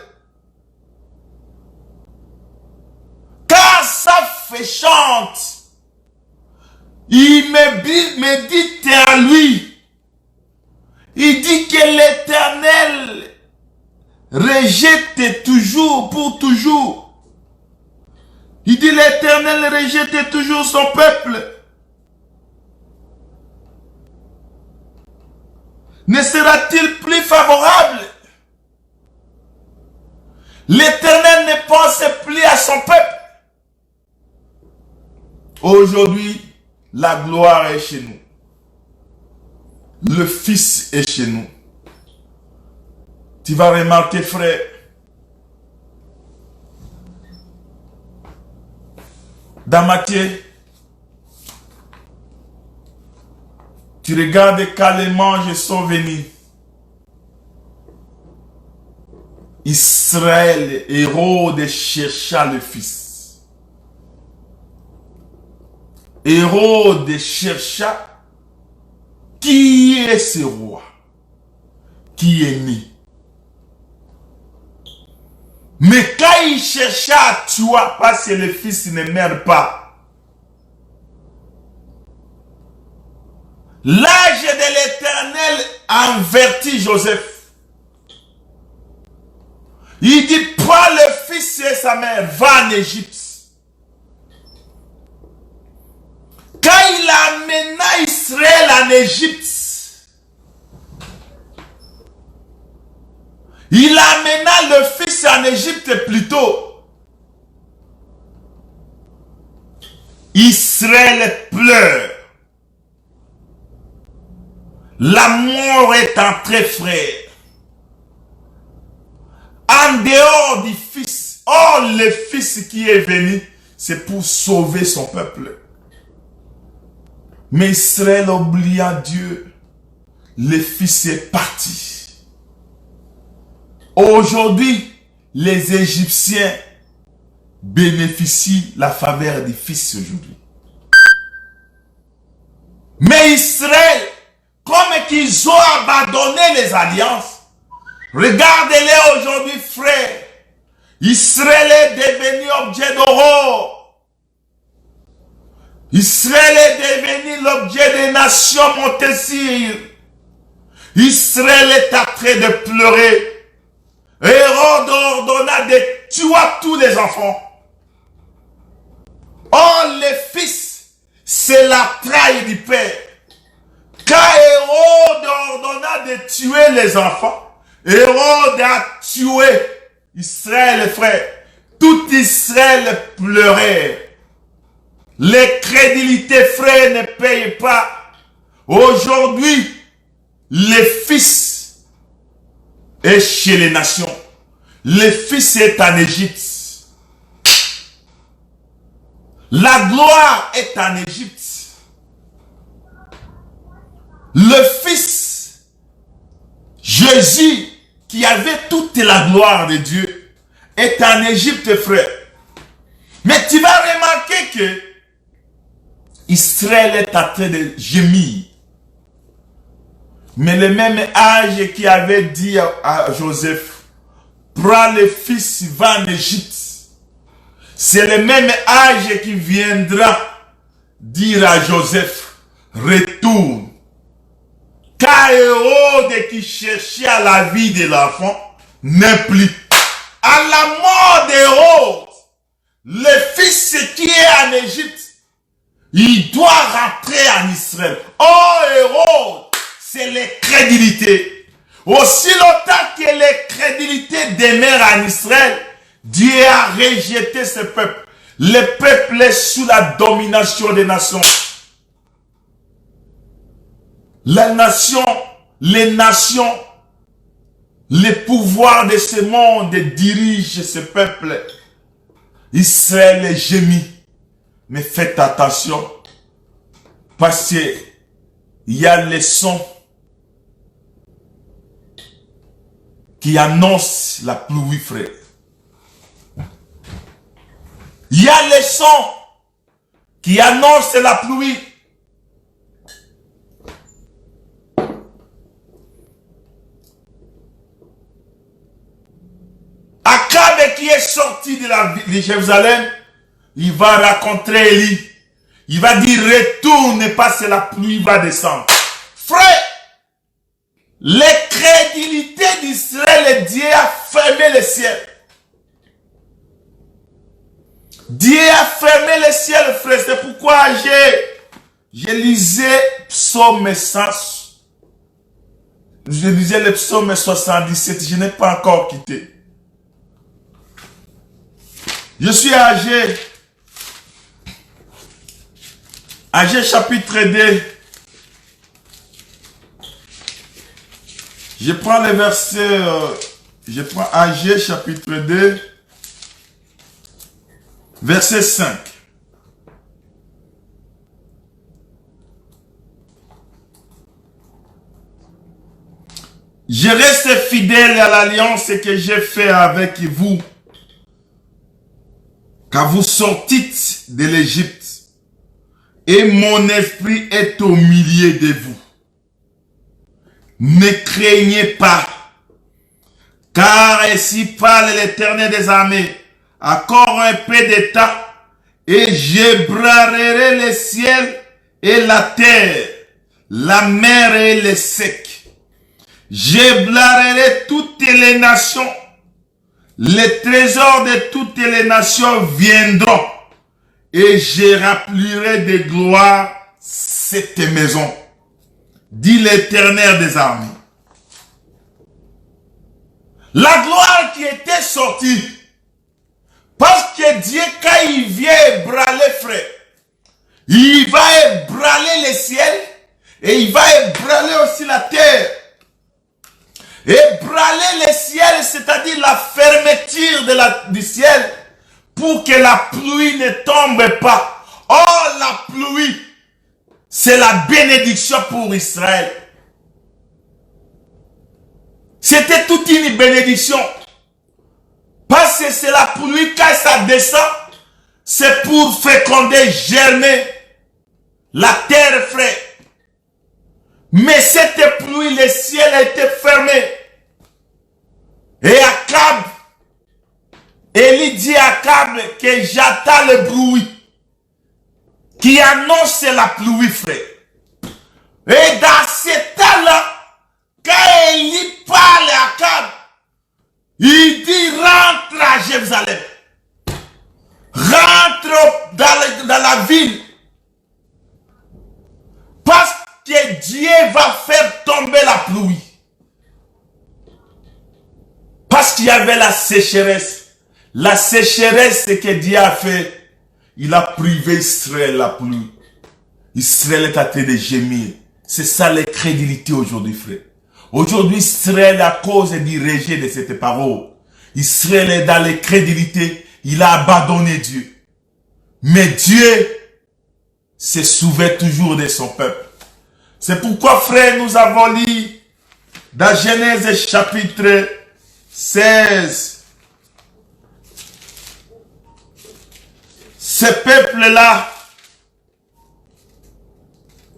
Car sa féchante, il médite à lui. Il dit que l'Éternel rejette toujours pour toujours. Il dit l'Éternel rejette toujours son peuple. Ne sera-t-il plus favorable? L'Éternel ne pense plus à son peuple. Aujourd'hui, la gloire est chez nous. Le Fils est chez nous. Tu vas remarquer, frère, dans Matthieu, Tu regardes quand les mages sont venus. Israël, Hérode chercha le fils. Hérode chercha qui est ce roi qui est né. Mais quand il chercha à tuer, parce que le fils ne meurt pas, l'ange de l'Éternel avertit Joseph. Il dit, prends le fils et sa mère, va en Égypte. Quand il amena Israël en Égypte, il amena le fils en Égypte plutôt. Israël pleure. La mort est entrée, frère. En dehors du fils. Oh, le fils qui est venu, c'est pour sauver son peuple. Mais Israël oublia Dieu. Le fils est parti. Aujourd'hui, les Égyptiens bénéficient de la faveur du fils aujourd'hui. Mais Israël, comme qu'ils ont abandonné les alliances, regardez-les aujourd'hui, frères. Israël est devenu objet d'horreur. Israël est devenu l'objet des nations montessires. Israël est en train de pleurer. Hérode ordonna de tuer tous les enfants. Oh, les fils, c'est la trahison du père. Quand Hérode ordonna de tuer les enfants, Hérode a tué Israël, frère. Tout Israël pleurait. Les crédulités, frères, ne payent pas. Aujourd'hui, les fils est chez les nations. Le fils est en Égypte. La gloire est en Égypte. Le fils, Jésus, qui avait toute la gloire de Dieu, est en Égypte, frère. Mais tu vas remarquer que Israël est en train de gémir. Mais le même âge qui avait dit à Joseph, prends le fils, va en Égypte. C'est le même âge qui viendra dire à Joseph, retourne. Car Hérode qui cherchait à la vie de l'enfant n'est plus. À la mort d'Hérode, le fils qui est en Égypte, il doit rentrer en Israël. Oh, Hérode, c'est les crédulités. Aussi longtemps que les crédulités demeurent en Israël, Dieu a rejeté ce peuple. Le peuple est sous la domination des nations. Les nations, les pouvoirs de ce monde dirigent ce peuple. Israël gémit. Mais faites attention, parce que il y a les sons qui annoncent la pluie, frère. Il y a les sons qui annoncent la pluie. Akab qui est sorti de Jérusalem, il va rencontrer Élie. Il va dire, retourne parce que la pluie va descendre. Frère, les crédulités d'Israël, Dieu a fermé le ciel. Dieu a fermé le ciel, frère. C'est pourquoi je lisais psaume 100. Je lisais le psaume 77. Je n'ai pas encore quitté. Je suis âgé chapitre 2. Je prends le verset, je prends Agé chapitre 2, verset 5. Je reste fidèle à l'alliance que j'ai fait avec vous, quand vous sortîtes de l'Égypte, et mon esprit est au milieu de vous. Ne craignez pas, car ainsi parle l'Éternel des armées, encore un peu de temps, et j'ébranlerai le ciel et la terre, la mer et le sec. J'ébranlerai toutes les nations, les trésors de toutes les nations viendront, et je remplirai de gloire cette maison, dit l'Éternel des armées. La gloire qui était sortie, parce que Dieu, quand il vient ébranler, frère, il va ébranler le ciel et il va ébranler aussi la terre. Ébranler le ciel, c'est-à-dire la fermeture du ciel pour que la pluie ne tombe pas. Or, la pluie, c'est la bénédiction pour Israël. C'était toute une bénédiction. Parce que c'est la pluie, quand ça descend, c'est pour féconder, germer la terre, frère. Mais cette pluie, le ciel a été fermé. Et Akab, Élie dit à Akab que j'attends le bruit qui annonce la pluie, frère. Et dans ce temps-là, quand Élie parle à Akab, il dit rentre à Jérusalem. Rentre dans la ville. Parce que Dieu va faire tomber la pluie. Parce qu'il y avait la sécheresse. La sécheresse que Dieu a fait, il a privé Israël la pluie. Israël est en train de gémir. C'est ça l'incrédulité aujourd'hui, frère. Aujourd'hui, Israël, à cause du rejet de cette parole, Israël est dans l'incrédulité. Il a abandonné Dieu. Mais Dieu se souvient toujours de son peuple. C'est pourquoi, frère, nous avons lu dans Genèse chapitre 16. Ce peuple-là,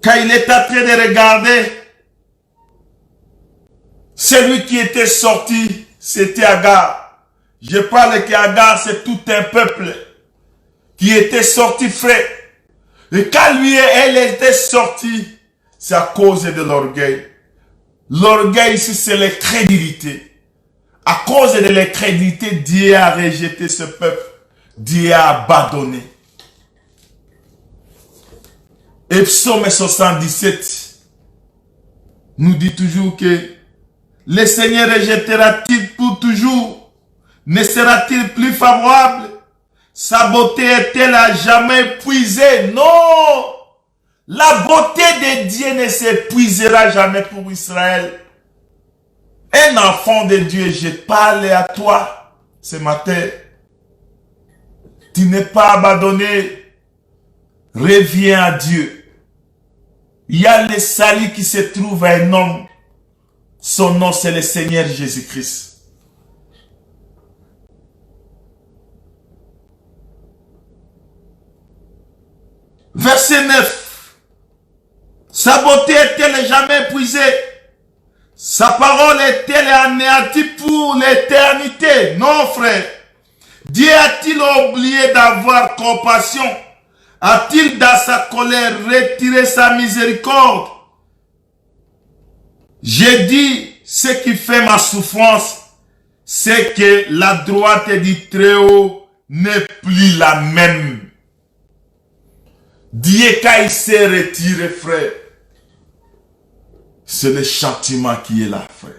quand il est en train de regarder, celui qui était sorti, c'était Agar. Je parle qu'Agar, c'est tout un peuple qui était sorti, frère. Et quand lui et elle étaient sortis, c'est à cause de l'orgueil. L'orgueil ici, c'est l'incrédulité. À cause de l'incrédulité, Dieu a rejeté ce peuple. Dieu a abandonné. Et Psaume 77 nous dit toujours que le Seigneur rejettera-t-il pour toujours? Ne sera-t-il plus favorable? Sa beauté est-elle à jamais épuisée? Non! La beauté de Dieu ne s'épuisera jamais pour Israël. Un enfant de Dieu, je parle à toi ce matin. Tu n'es pas abandonné. Reviens à Dieu. Il y a le salut qui se trouve à un homme. Son nom, c'est le Seigneur Jésus-Christ. Verset 9. Sa beauté est-elle jamais épuisée? Sa parole est-elle anéantie pour l'éternité? Non, frère. Dieu a-t-il oublié d'avoir compassion? A-t-il dans sa colère retiré sa miséricorde? J'ai dit, ce qui fait ma souffrance, c'est que la droite du Très-Haut n'est plus la même. Dieu, quand il s'est retiré, frère, c'est le châtiment qui est là, frère.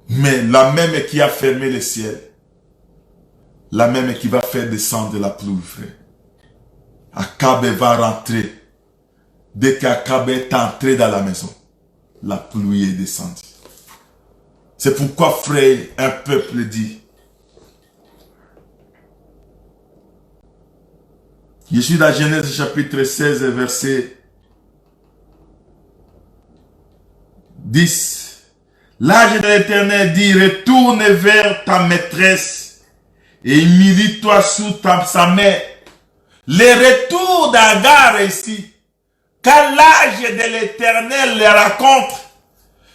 Mais la même qui a fermé le ciel, la même qui va faire descendre la pluie, frère. Akab va rentrer. Dès qu'Akab est entré dans la maison, la pluie est descendue. C'est pourquoi, frère, un peuple dit, je suis dans Genèse chapitre 16, verset 10. L'ange de l'Éternel dit, retourne vers ta maîtresse et humilie-toi sous sa main. Le retour d'Agar ici, quand l'ange de l'Éternel le raconte,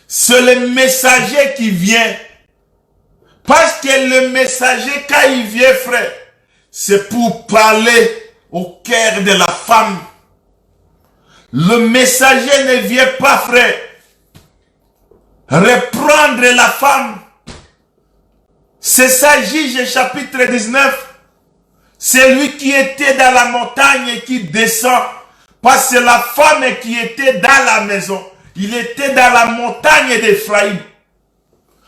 c'est le messager qui vient. Parce que le messager, quand il vient, frère, c'est pour parler au cœur de la femme. Le messager ne vient pas, frère, reprendre la femme. C'est ça, Juge chapitre 19. C'est lui qui était dans la montagne et qui descend. Parce que c'est la femme qui était dans la maison. Il était dans la montagne d'Ephraïm.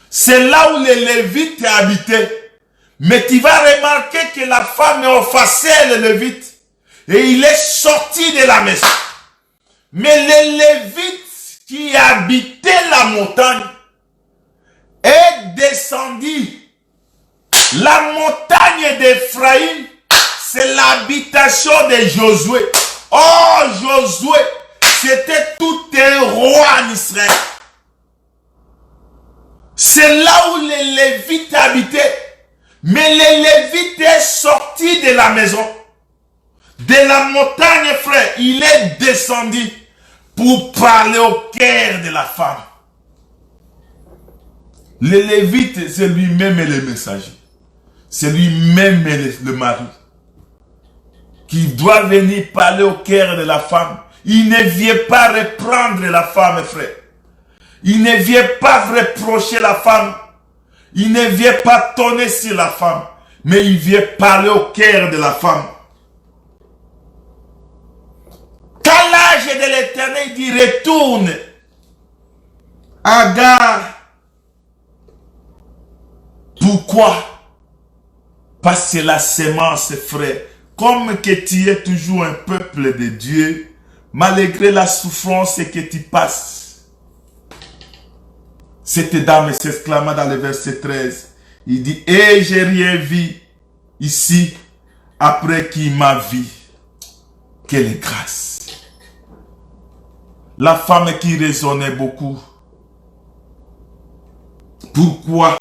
C'est là où les Lévites habitaient. Mais tu vas remarquer que la femme est effacée, le Lévite. Et il est sorti de la maison. Mais les Lévites qui habitaient la montagne est descendu. La montagne d'Ephraïm, c'est l'habitation de Josué. Oh, Josué, c'était tout un roi en Israël. C'est là où les Lévites habitaient. Mais les Lévites est sorti de la maison. De la montagne, frère, il est descendu pour parler au cœur de la femme. Le Lévite, c'est lui-même le messager. C'est lui-même le mari qui doit venir parler au cœur de la femme. Il ne vient pas reprendre la femme, frère. Il ne vient pas reprocher la femme. Il ne vient pas tonner sur la femme. Mais il vient parler au cœur de la femme. Quand l'ange de l'Éternel dit retourne, Agar. Pourquoi? Parce que la sémence, frère, comme que tu es toujours un peuple de Dieu, malgré la souffrance que tu passes. Cette dame s'exclama dans le verset 13. Il dit, et j'ai rien vu ici après qu'il m'a vu. Quelle grâce. La femme qui raisonnait beaucoup. Pourquoi?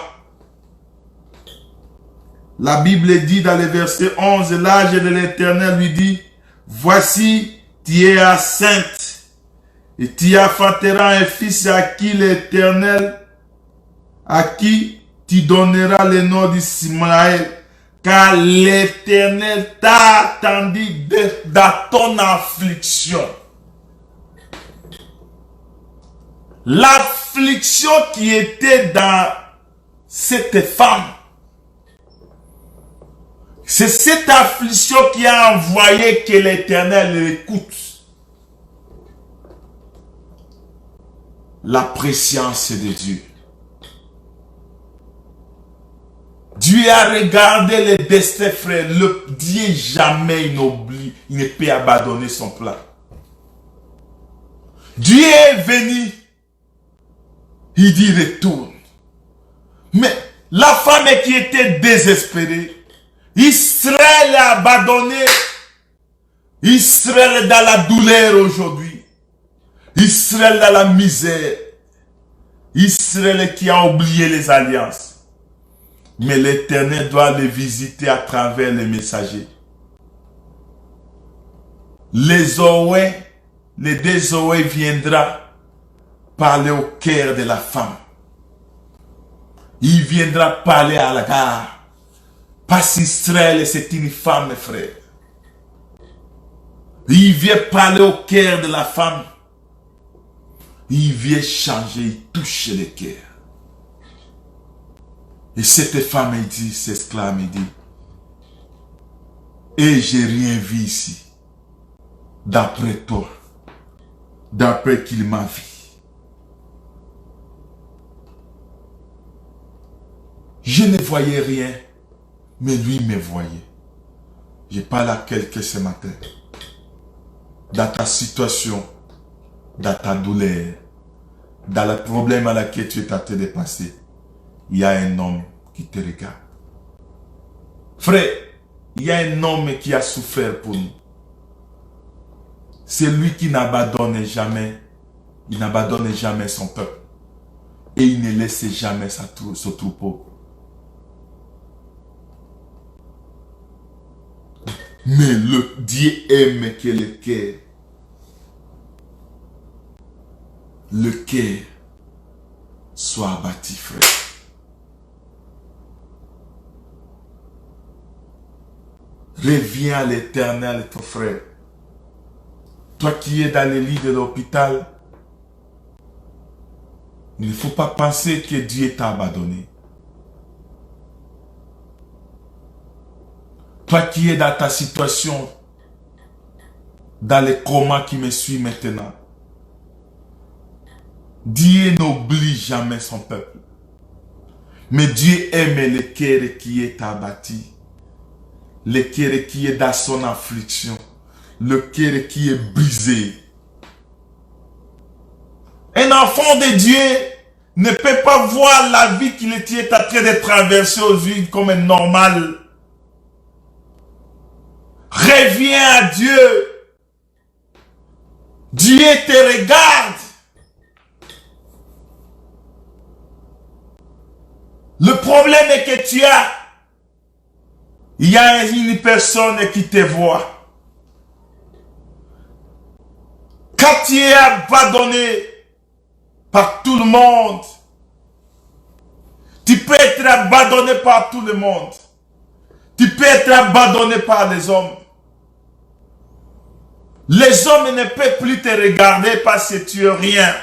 La Bible dit dans le verset 11, l'ange de l'Éternel lui dit, voici, tu es enceinte, et tu enfanteras un fils à qui l'Éternel, à qui tu donneras le nom d'Ismaël, car l'Éternel t'a attendu dans ton affliction. L'affliction qui était dans cette femme, c'est cette affliction qui a envoyé que l'Éternel l'écoute. La préscience de Dieu. Dieu a regardé le destin, frère. Le Dieu jamais il n'oublie, il ne peut abandonner son plan. Dieu est venu. Il dit retourne. Mais la femme qui était désespérée, Israël a abandonné. Israël dans la douleur aujourd'hui. Israël dans la misère. Israël qui a oublié les alliances. Mais l'Éternel doit les visiter à travers les messagers. Les deux Zoé viendra parler au cœur de la femme. Il viendra parler à la gare. Parce qu'Israël, c'est une femme, frère. Il vient parler au cœur de la femme. Il vient changer, il touche le cœur. Et cette femme, elle dit, s'exclame, elle dit, et j'ai rien vu ici, d'après toi, d'après qu'il m'a vu. Je ne voyais rien. Mais lui me voyait. Je parle à quelqu'un ce matin. Dans ta situation, dans ta douleur, dans le problème à laquelle tu es en train de passer, il y a un homme qui te regarde. Frère, il y a un homme qui a souffert pour nous. C'est lui qui n'abandonne jamais. Il n'abandonne jamais son peuple. et il ne laisse jamais ce troupeau. Mais le Dieu aime que le cœur soit abattu, frère. Reviens à l'Éternel, ton frère. Toi qui es dans le lit de l'hôpital, il ne faut pas penser que Dieu t'a abandonné. Toi qui es dans ta situation, dans le coma qui me suit maintenant, Dieu n'oublie jamais son peuple. Mais Dieu aime le cœur qui est abattu, le cœur qui est dans son affliction, le cœur qui est brisé. Un enfant de Dieu ne peut pas voir la vie qu'il est en train de traverser aujourd'hui comme normal. Reviens à Dieu. Dieu te regarde. Le problème est que il y a une personne qui te voit. Quand tu es abandonné par tout le monde, tu peux être abandonné par tout le monde. Tu peux être abandonné par les hommes. Les hommes ne peuvent plus te regarder parce que tu es rien.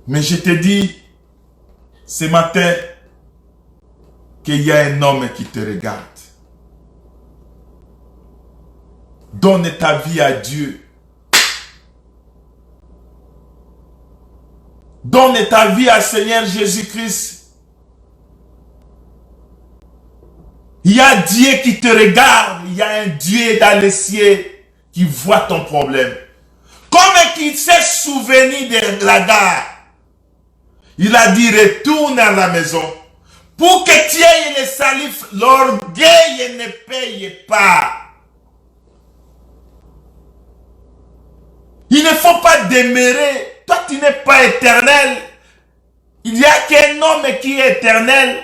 Mais je te dis, ce matin, qu'il y a un homme qui te regarde. Donne ta vie à Dieu. Donne ta vie à Seigneur Jésus-Christ. Il y a Dieu qui te regarde. Il y a un Dieu dans les cieux qui voit ton problème. Comme qu'il s'est souvenu de la gare. Il a dit retourne à la maison. Pour que tu aies le salif, l'orgueil ne paye pas. Il ne faut pas demeurer. Toi, tu n'es pas éternel. Il n'y a qu'un homme qui est éternel.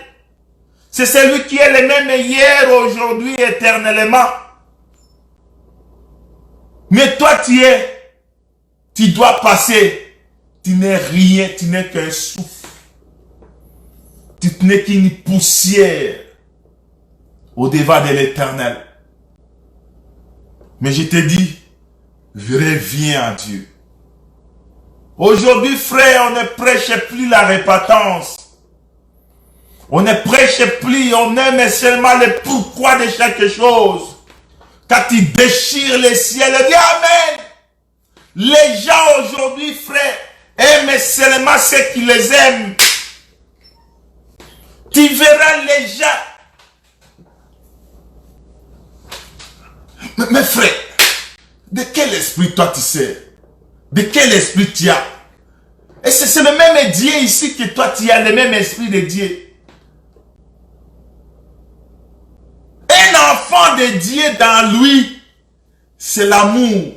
C'est celui qui est le même hier, aujourd'hui, éternellement. Mais toi, tu dois passer. Tu n'es rien, tu n'es qu'un souffle. Tu n'es qu'une poussière au-devant de l'Éternel. Mais je te dis, reviens à Dieu. Aujourd'hui, frère, on ne prêche plus la repentance. On ne prêche plus, on aime seulement le pourquoi de chaque chose. Quand tu déchires les ciels, dis Amen. Les gens aujourd'hui, frère, aiment seulement ceux qui les aiment. Tu verras les gens. Mais frère, de quel esprit toi tu sais? De quel esprit tu as? Et c'est le même Dieu ici que toi tu as, le même esprit de Dieu. Un enfant de Dieu dans lui, c'est l'amour.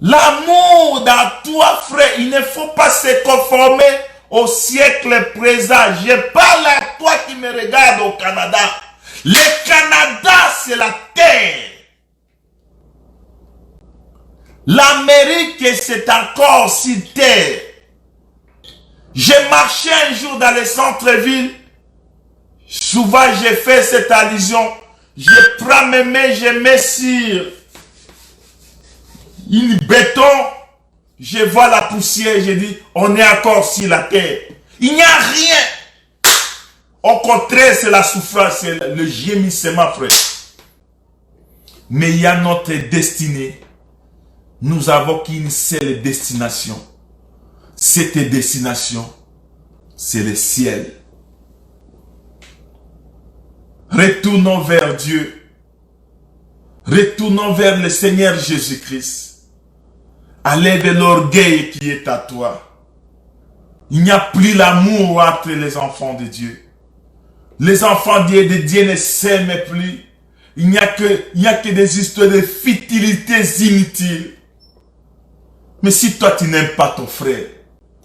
L'amour dans toi, frère, il ne faut pas se conformer au siècle présent. Je parle à toi qui me regarde au Canada. Le Canada, c'est la terre. L'Amérique, c'est encore si terre. J'ai marché un jour dans le centre-ville. Souvent, j'ai fait cette allusion. Je prends mes mains, je mets sur une béton. Je vois la poussière, je dis, on est encore sur la terre. Il n'y a rien. Au contraire, c'est la souffrance, c'est le gémissement, frère. Mais il y a notre destinée. Nous avons qu'une seule destination. Cette destination, c'est le ciel. Retournons vers Dieu. Retournons vers le Seigneur Jésus-Christ. Enlève l'orgueil qui est à toi. Il n'y a plus l'amour entre les enfants de Dieu. Les enfants de Dieu ne s'aiment plus. Il n'y a que des histoires de futilités inutiles. Mais si toi tu n'aimes pas ton frère,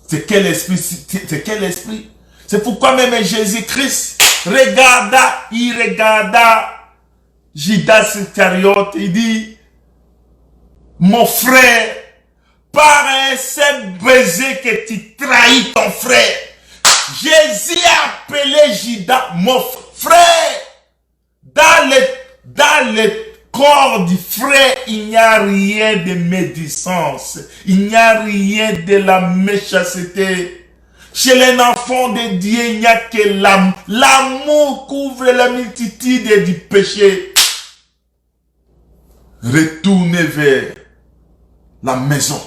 C'est quel esprit? C'est quel esprit? C'est pourquoi même Jésus-Christ il regarda Judas Iscariote, il dit, mon frère, par un seul baiser que tu trahis ton frère. Jésus a appelé Judas mon frère. Dans le corps du frère, il n'y a rien de médisance. Il n'y a rien de la méchanceté. Chez les enfants de Dieu, il n'y a que l'amour. L'amour couvre la multitude du péché. Retournez vers la maison.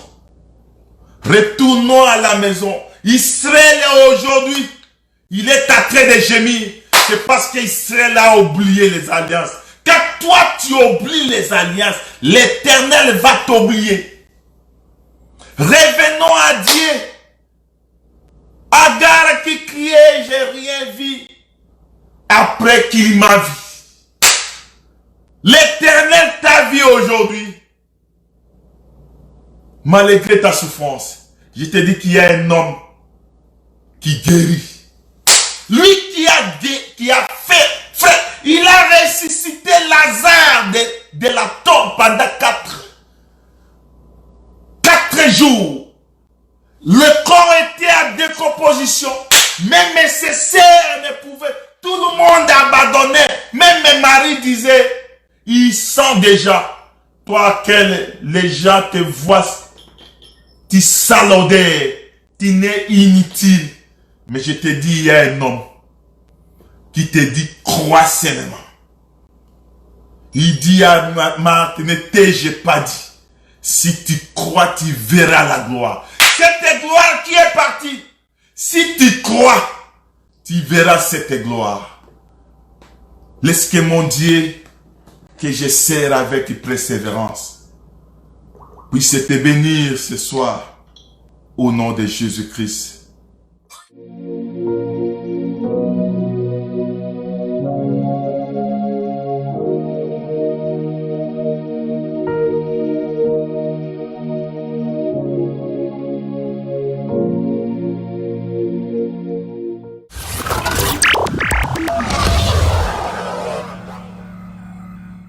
Retournons à la maison. Israël aujourd'hui, il est en train de gémir. C'est parce qu'Israël a oublié les alliances. Quand toi tu oublies les alliances, l'Éternel va t'oublier. Revenons à Dieu. Agar qui criait, j'ai rien vu, après qu'il m'a vu. L'Éternel t'a vu aujourd'hui. Malgré ta souffrance, je te dis qu'il y a un homme qui guérit. Lui qui a fait, frère, il a ressuscité Lazare de la tombe pendant 4 jours. Le corps était en décomposition. Même ses sœurs ne pouvaient. Tout le monde abandonnait. Même Marie disait, ils sentent déjà. Toi, les gens te voient, tu sens l'odeur, tu n'es inutile. Mais je te dis, il y a un homme qui te dit, crois seulement. Il dit à Marthe, ne t'ai-je pas dit, si tu crois, tu verras la gloire. Cette gloire qui est partie, si tu crois, tu verras cette gloire. Laisse que mon Dieu, que je sers avec persévérance, puisse te bénir ce soir, au nom de Jésus-Christ.